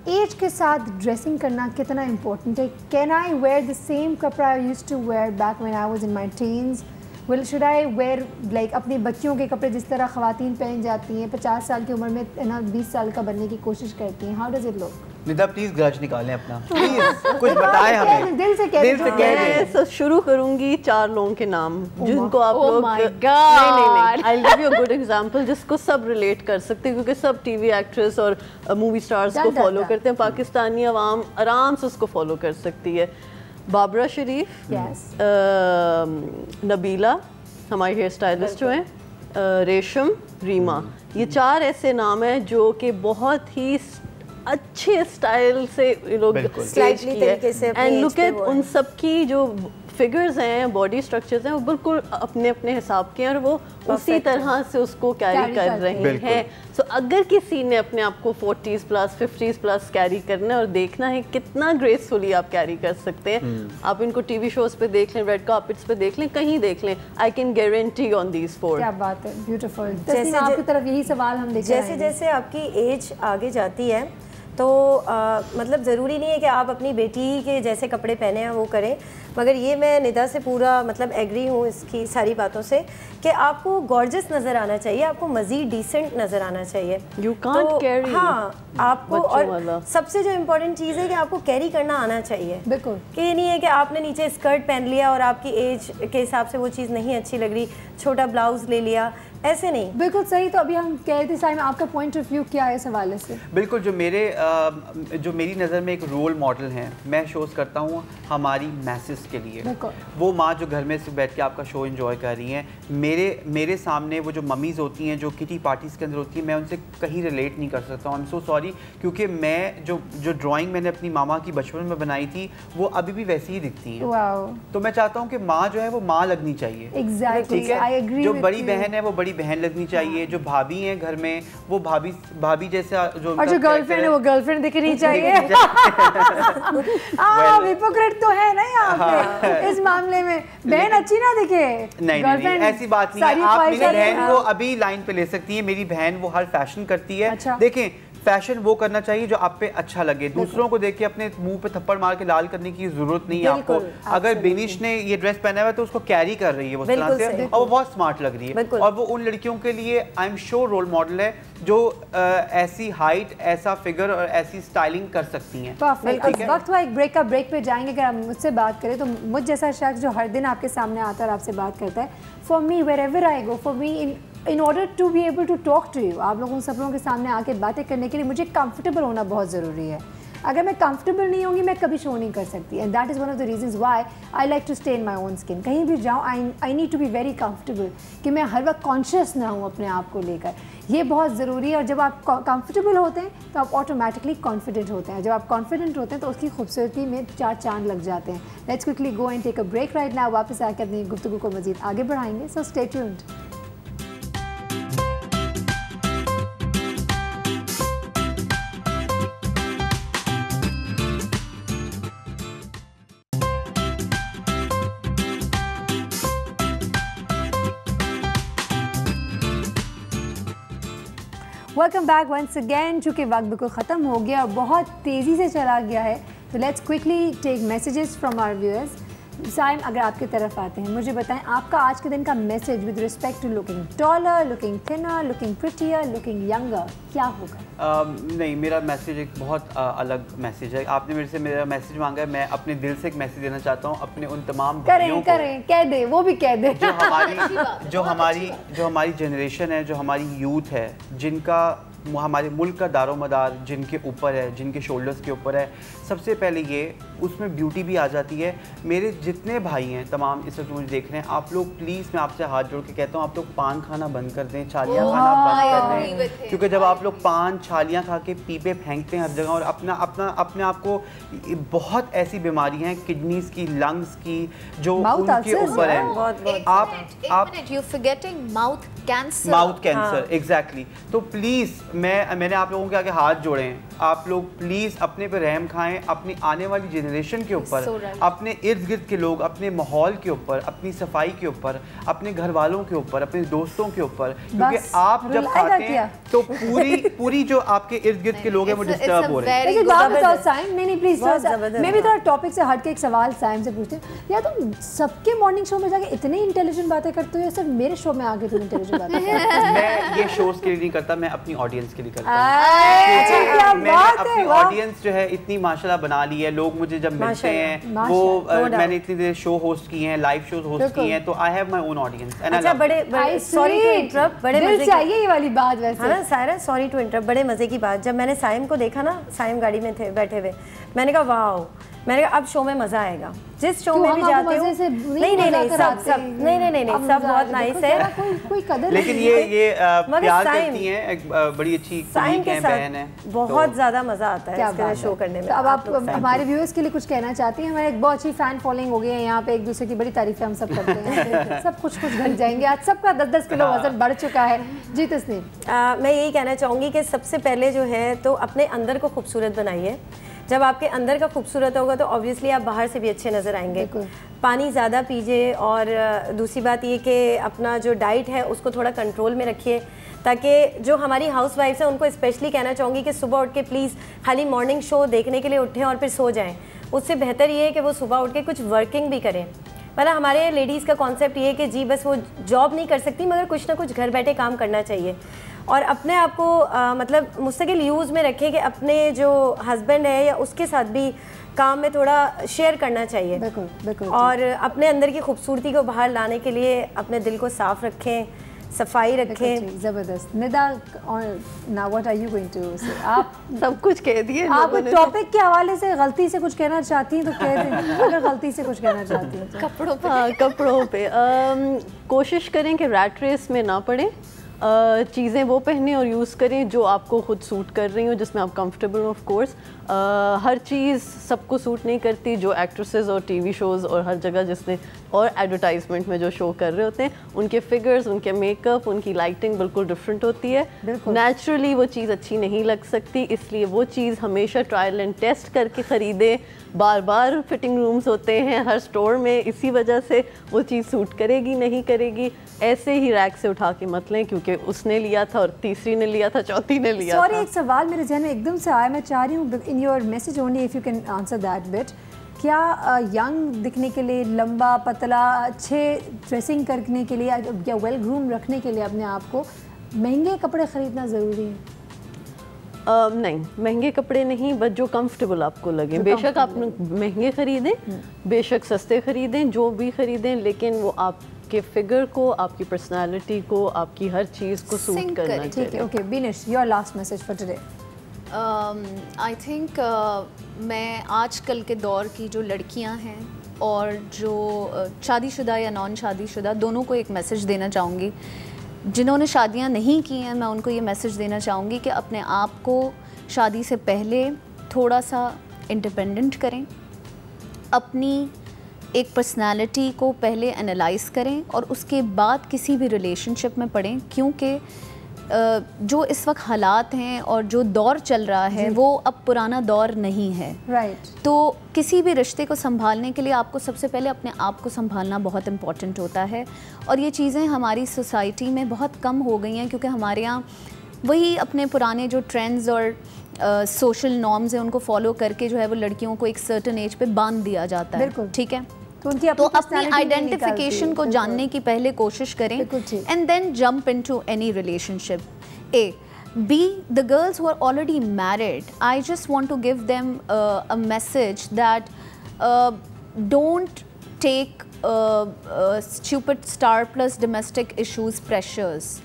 एज के साथ ड्रेसिंग करना कितना इम्पोर्टेंट है? Can I wear the same कपड़ा I used to wear back when I was in my teens? Will should I wear like अपने बच्चियों के कपड़े जिस तरह ख़वातीन पहन जाती हैं 50 साल की उम्र में, ना 20 साल का बनने की कोशिश करती हैं? How does it look? Nida please grudge निकालें अपना, प्लीज कुछ बताएं हमें, दिल से मैं शुरू करूंगी 4 लोगों के नाम जिनको आप लोग नहीं, I give you a good example जिसको सब रिलेट कर सकते हैं, क्योंकि सब टीवी एक्ट्रेस और मूवी स्टार्स को फॉलो करते हैं, पाकिस्तानी अवाम आराम से उसको फॉलो कर सकती है। बाबरा शरीफ, नबीला हमारी हेयर स्टाइलिस्ट जो हैं, रेशम, रीमा, ये 4 ऐसे नाम हैं जो कि बहुत ही अच्छे स्टाइल से लोग स्लाइटली तरीके से एंड लुक एट उन सब की जो फिगर्स हैं, बॉडी स्ट्रक्चर्स हैं, वो बिल्कुल अपने अपने हिसाब के हैं और वो उसी तरह से उसको कैरी कर रहे हैं। सो अगर किसी ने अपने आप को 40s plus 50s plus carry करना है और देखना है कितना ग्रेसफुली आप कैरी कर सकते हैं, आप इनको टीवी शोज पे देख लें, रेड कार्पेट्स पे देख लें, कहीं देख लें, I can guarantee on these 4। क्या बात है, ब्यूटीफुल। जैसे आपकी तरफ यही सवाल हम देख जैसे जैसे आपकी एज आगे जाती है तो मतलब ज़रूरी नहीं है कि आप अपनी बेटी के जैसे कपड़े पहने हैं वो करें, मगर ये मैं निदा से पूरा मतलब एग्री हूँ इसकी सारी बातों से कि आपको गॉर्जियस नज़र आना चाहिए, आपको मज़ीद डिसेंट नज़र आना चाहिए। You can't carry. हाँ, आपको और सबसे जो इम्पोर्टेंट चीज़ है कि आपको कैरी करना आना चाहिए। बिल्कुल, कि ये नहीं है कि आपने नीचे स्कर्ट पहन लिया और आपकी एज के हिसाब से वो चीज़ नहीं अच्छी लग रही, छोटा ब्लाउज ले लिया, ऐसे नहीं। बिल्कुल सही। तो अभी हम कह रहे थे साइम, आपका पॉइंट ऑफ व्यू क्या है इस हवाले से? बिल्कुल, जो मेरी नज़र में एक रोल मॉडल हैं, मैं शोज़ करता हूँ हमारी मैसेज के लिए। वो माँ जो घर में से बैठ के आपका शो एंजॉय कर रही हैं, मेरे सामने वो जो मम्मीज़ होती हैं जो किटी पार्टीज़ के अंदर होती हैं, मैं उनसे कहीं रिलेट नहीं कर सकता हूँ। आई एम सो सॉरी, क्योंकि मैं जो ड्राइंग मैंने अपनी मामा की बचपन में बनाई थी वो अभी भी वैसी ही दिखती हैं। तो मैं चाहता हूँ कि माँ जो है वो माँ लगनी चाहिए। ठीक है, जो बड़ी बहन है वो बड़ी बहन लगनी चाहिए, जो भाभी हैं घर में वो भाभी जैसा, जो और जो गर्लफ्रेंड है वो गर्लफ्रेंड दिखनी चाहिए। हिपोक्रेट तो है ना यहाँ पे इस मामले में, बहन अच्छी ना दिखे। नहीं, ऐसी बात नहीं है। आप मेरी बहन को अभी लाइन पे ले सकती है, मेरी बहन वो हर फैशन करती है। देखें, फैशन वो करना चाहिए जो आप पे अच्छा लगे, दूसरों को देख के अपने मुंह पे थप्पड़ मार के लाल करने की जरूरत नहीं है आपको। अगर बेनिश ने ये ड्रेस पहना हुआ है तो उसको कैरी कर रही है वो तरह से, और वो बहुत स्मार्ट लग रही है, और वो उन लड़कियों के लिए I am sure role model है जो ऐसी हाइट, ऐसा फिगर और ऐसी स्टाइलिंग कर सकती हैं। वक्त हुआ एक ब्रेक का, ब्रेक पे जाएंगे। अगर आप मुझसे बात करें तो मुझ जैसा शख्स जो हर दिन आपके सामने आता है और आपसे बात करता है, for me wherever I go, for me in order to be able to talk to you, आप लोगों सब लोगों के सामने आके बातें करने के लिए मुझे कंफर्टेबल होना बहुत ज़रूरी है। अगर मैं कंफर्टेबल नहीं होंगी मैं कभी शो नहीं कर सकती, and that is one of the reasons why I like to stay in my own skin. कहीं भी जाऊँ I need to be very comfortable, कि मैं हर वक्त कॉन्शियस ना हूँ अपने आप को लेकर, ये बहुत ज़रूरी है। और जब आप कंफर्टेबल होते हैं तो आप ऑटोमेटिकली कॉन्फिडेंट होते हैं, जब आप कॉन्फिडेंट होते हैं तो उसकी खूबसूरती में 4 चांद लग जाते हैं। Let's quickly go and take a break right now, वापस आकर अपनी गुफ्तगू को मज़ीद आगे बढ़ाएंगे, so stay tuned. Welcome back once again. चूँकि वक्त बिल्कुल ख़त्म हो गया और बहुत तेज़ी से चला गया है, तो let's quickly take messages from our viewers. Saim, अगर आपकी तरफ आते हैं, मुझे बताएं आपका आज के दिन का message with respect to looking taller, looking thinner, looking prettier, looking younger, क्या होगा? नहीं, मेरा मैसेज एक बहुत अलग मैसेज है। आपने मेरे से मेरा मैसेज मांगा है, मैं अपने दिल से एक मैसेज देना चाहता हूँ अपने उन तमाम भाइयों को। कह दे, वो भी कह दे। जो हमारी जनरेशन है, जो हमारी यूथ है, जिनका हमारे मुल्क का दारोमदार जिनके ऊपर है, जिनके शोल्डर्स के ऊपर है, सबसे पहले ये उसमें ब्यूटी भी आ जाती है। मेरे जितने भाई हैं तमाम इस वक्त मुझे देख रहे हैं, आप लोग प्लीज़, मैं आपसे हाथ जोड़ के कहता हूँ, आप लोग पान खाना बंद कर दें, छालियाँ खाना बंद कर दें, क्योंकि जब आप लोग पान छालियाँ खा के पीपे फेंकते हैं हर जगह, और अपने आप को, बहुत ऐसी बीमारियाँ हैं किडनीज की, लंग्स की, जो उनके ऊपर है। Mouth cancer, exactly. तो प्लीज़ मैंने आप लोगों के आगे हाथ जोड़े हैं, आप लोग प्लीज़ अपने पे रहम खाएं, अपनी आने वाली जनरेशन के ऊपर, अपने इर्द गिर्द के लोग, अपने माहौल के ऊपर, अपनी सफाई के ऊपर, अपने घर वालों के ऊपर, अपने दोस्तों के ऊपर, क्योंकि आप जब खाते हैं तो पूरी जो आपके इर्द गिर्द के लोग हैं वो डिस्टर्ब हो रहे हैं। नहीं प्लीज, मैं भी थोड़ा टॉपिक से हट के एक सवाल साइम से पूछती हूँ, यार तुम सबके मॉर्निंग शो में जाके इतनी इंटेलिजेंट बातें करते हो या सिर्फ मेरे शो में आके तुम इंटेलिजेंट बातें करते हो? मैं ये शोज के लिए नहीं करता, मैं अपनी ऑडियंस के लिए करता हूँ। मैंने अपनी ऑडियंस जो है इतनी माशाल्लाह बना ली है, लोग मुझे जब मिलते हैं वो मैंने इतनी देर शो होस्ट किए हैं, लाइव शोज होस्ट किए हैं, तो I have my own audience. अच्छा, बड़े सॉरी टू इंटरप्ट, बड़े मजे चाहिए ये वाली बात वैसे है ना सायरा, सॉरी टू इंटरप्ट, बड़े मजे की बात, जब मैंने साइम को देखा ना, साइम गाड़ी में थे बैठे हुए, मैंने कहा वाओ, मैंने कहा अब शो में मज़ा आएगा। जिस शो में भी जाते हो, नहीं सब बहुत नाइस है, कोई कदर, लेकिन ये प्यार करती हैं, एक बड़ी अच्छी साइन के साथ बहुत ज्यादा मजा आता है इसका शो करने में। अब आप हमारे व्यूअर्स के लिए कुछ कहना चाहती हैं? हमारे एक बहुत अच्छी फैन फॉलोइंग हो गई है यहाँ पे, एक दूसरे की बड़ी तारीफें हम सब करते हैं। सब कुछ घट जाएंगे, आज सबका 10-10 किलो वजन बढ़ चुका है। जी तस्नीम, मैं यही कहना चाहूँगी कि सबसे पहले जो है तो अपने अंदर को खूबसूरत बनाइए। जब आपके अंदर का खूबसूरत होगा तो ऑब्वियसली आप बाहर से भी अच्छे नज़र आएंगे। पानी ज़्यादा पीजिए, और दूसरी बात ये कि अपना जो डाइट है उसको थोड़ा कंट्रोल में रखिए, ताकि जो हमारी हाउस वाइफ्स हैं उनको स्पेशली कहना चाहूँगी कि सुबह उठ के प्लीज़ खाली मॉर्निंग शो देखने के लिए उठें और फिर सो जाएँ। उससे बेहतर ये है कि वो सुबह उठ के कुछ वर्किंग भी करें। मतलब हमारे लेडीज़ का कॉन्सेप्ट ये है कि जी बस वो जॉब नहीं कर सकती मगर कुछ ना कुछ घर बैठे काम करना चाहिए, और अपने आप को मतलब मुस्तकिल यूज़ में रखें कि अपने जो हस्बैंड है या उसके साथ भी काम में थोड़ा शेयर करना चाहिए। बिल्कुल बिल्कुल। और अपने अंदर की खूबसूरती को बाहर लाने के लिए अपने दिल को साफ रखें, सफाई रखें। जबरदस्त। Nida, now what are you going to say? आप सब कुछ कह दिए। आप टॉपिक के हवाले से गलती से कुछ कहना चाहती हैं तो कह दें, अगर गलती से कुछ कहना चाहती हैं तो। कपड़ों पे, हाँ कपड़ों पे कोशिश करें कि रैट रेस में ना पड़ें, चीज़ें वो पहने और यूज़ करें जो आपको खुद सूट कर रही हो, जिसमें आप कंफर्टेबल हो। ऑफ कोर्स हर चीज़ सबको सूट नहीं करती, जो एक्ट्रेसेस और टीवी शोज़ और हर जगह जिसने और एडवर्टाइजमेंट में जो शो कर रहे होते हैं, उनके फिगर्स, उनके मेकअप, उनकी लाइटिंग बिल्कुल डिफरेंट होती है। नेचुरली वो चीज़ अच्छी नहीं लग सकती, इसलिए वो चीज़ हमेशा ट्रायल एंड टेस्ट करके ख़रीदें। बार बार फिटिंग रूम्स होते हैं हर स्टोर में, इसी वजह से वो चीज़ सूट करेगी नहीं करेगी। ऐसे ही रैक से उठा के मत लें, क्योंकि उसने लिया था और तीसरी ने लिया था, चौथी ने लिया था। सॉरी, एक सवाल मेरे जहन में एकदम से आया, मैं चाह रही हूँ in your message only if you can answer that bit. क्या यंग दिखने के लिए, लंबा पतला, अच्छे ड्रेसिंग करने के लिए या वेल ग्रूम रखने के लिए अपने आप को महंगे कपड़े ख़रीदना ज़रूरी है? नहीं, महंगे कपड़े नहीं, बस जो कंफर्टेबल आपको लगे। बेशक आप महंगे ख़रीदें, बेशक सस्ते ख़रीदें, जो भी ख़रीदें, लेकिन वो आपके फिगर को, आपकी पर्सनालिटी को, आपकी हर चीज़ को सूट करना चाहिए। ठीक है, okay. बिनिश, your last message for today. I think मैं आजकल के दौर की जो लड़कियां हैं और जो शादीशुदा या नॉन शादीशुदा, दोनों को एक मैसेज देना चाहूँगी। जिन्होंने शादियां नहीं की हैं, मैं उनको ये मैसेज देना चाहूँगी कि अपने आप को शादी से पहले थोड़ा सा इंडिपेंडेंट करें, अपनी एक पर्सनालिटी को पहले एनालाइज करें और उसके बाद किसी भी रिलेशनशिप में पड़ें, क्योंकि जो इस वक्त हालात हैं और जो दौर चल रहा है वो अब पुराना दौर नहीं है। राइट। तो किसी भी रिश्ते को संभालने के लिए आपको सबसे पहले अपने आप को संभालना बहुत इम्पॉर्टेंट होता है, और ये चीज़ें हमारी सोसाइटी में बहुत कम हो गई हैं, क्योंकि हमारे यहाँ वही अपने पुराने जो ट्रेंड्स और सोशल नॉर्म्स हैं उनको फॉलो करके जो है वो लड़कियों को एक सर्टेन एज पे बांध दिया जाता है। ठीक है, तो अपनी आइडेंटिफिकेशन को जानने की पहले कोशिश करें, and then jump into any relationship. B, the girls who are already married, I just want to give them a message that don't take stupid star plus domestic issues pressures,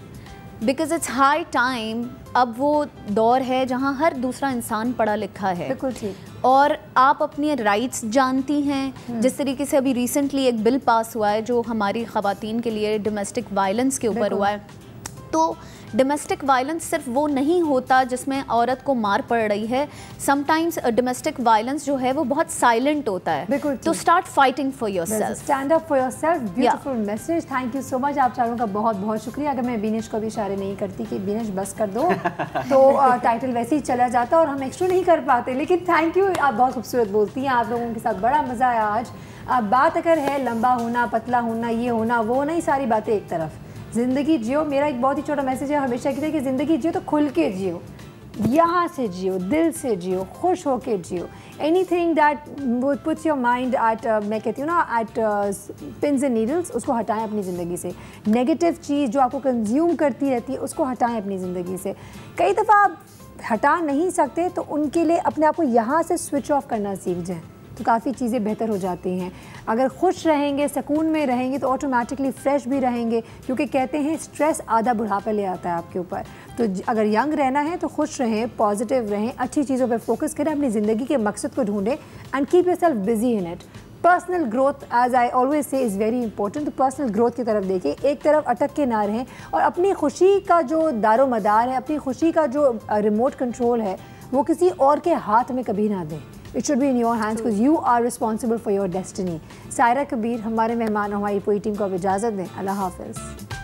because it's high time। अब वो दौर है जहाँ हर दूसरा इंसान पढ़ा लिखा है, बिल्कुल ठीक, और आप अपने राइट्स जानती हैं। जिस तरीके से अभी रिसेंटली एक बिल पास हुआ है जो हमारी ख़वातीन के लिए डोमेस्टिक वायलेंस के ऊपर हुआ है, तो डोमेस्टिक वायलेंस सिर्फ वो नहीं होता जिसमें औरत को मार पड़ रही है। समटाइम्स डोमेस्टिक वायलेंस जो है वो बहुत साइलेंट होता है, तो start fighting for yourself, stand up for yourself. Beautiful message, thank you so much. आप चारों का बहुत बहुत शुक्रिया। अगर मैं बिनिश को भी इशारे नहीं करती कि बिनिश बस कर दो तो टाइटल वैसे ही चला जाता और हम एक्स्ट्रा नहीं कर पाते, लेकिन थैंक यू, आप बहुत खूबसूरत बोलती हैं। आप लोगों के साथ बड़ा मज़ा आया आज। अब बात अगर है लंबा होना, पतला होना, ये होना वो नहीं, सारी बातें एक तरफ, ज़िंदगी जियो। मेरा एक बहुत ही छोटा मैसेज है हमेशा की तरह कि ज़िंदगी जियो तो खुल के जियो, यहाँ से जियो, दिल से जियो, खुश होके जियो। Anything that puts your mind at, मैं कहती हूँ ना, एट पिन्स एंड नीडल्स, उसको हटाएं अपनी ज़िंदगी से। नेगेटिव चीज़ जो आपको कंज्यूम करती रहती है उसको हटाएं अपनी ज़िंदगी से। कई दफ़ा आप हटा नहीं सकते तो उनके लिए अपने आप को यहाँ से स्विच ऑफ करना सीख जाएँ, तो काफ़ी चीज़ें बेहतर हो जाती हैं। अगर खुश रहेंगे, सुकून में रहेंगे तो ऑटोमेटिकली फ्रेश भी रहेंगे, क्योंकि कहते हैं स्ट्रेस आधा बुढ़ापा ले आता है आपके ऊपर। तो अगर यंग रहना है तो खुश रहें, पॉजिटिव रहें, अच्छी चीज़ों पे फोकस करें, अपनी ज़िंदगी के मकसद को ढूंढें and keep yourself busy in it. Personal growth as I always say is very important. तो पर्सनल ग्रोथ की तरफ देखिए, एक तरफ अटक के ना रहें और अपनी खुशी का जो दारोमदार है, अपनी खुशी का जो रिमोट कंट्रोल है, वो किसी और के हाथ में कभी ना दें। It should be in your hands because you are responsible for your destiny. Saira Kabir हमारे मेहमान, हमारी पूरी टीम को अब इजाज़त दें। अल्लाह हाफ़िज़।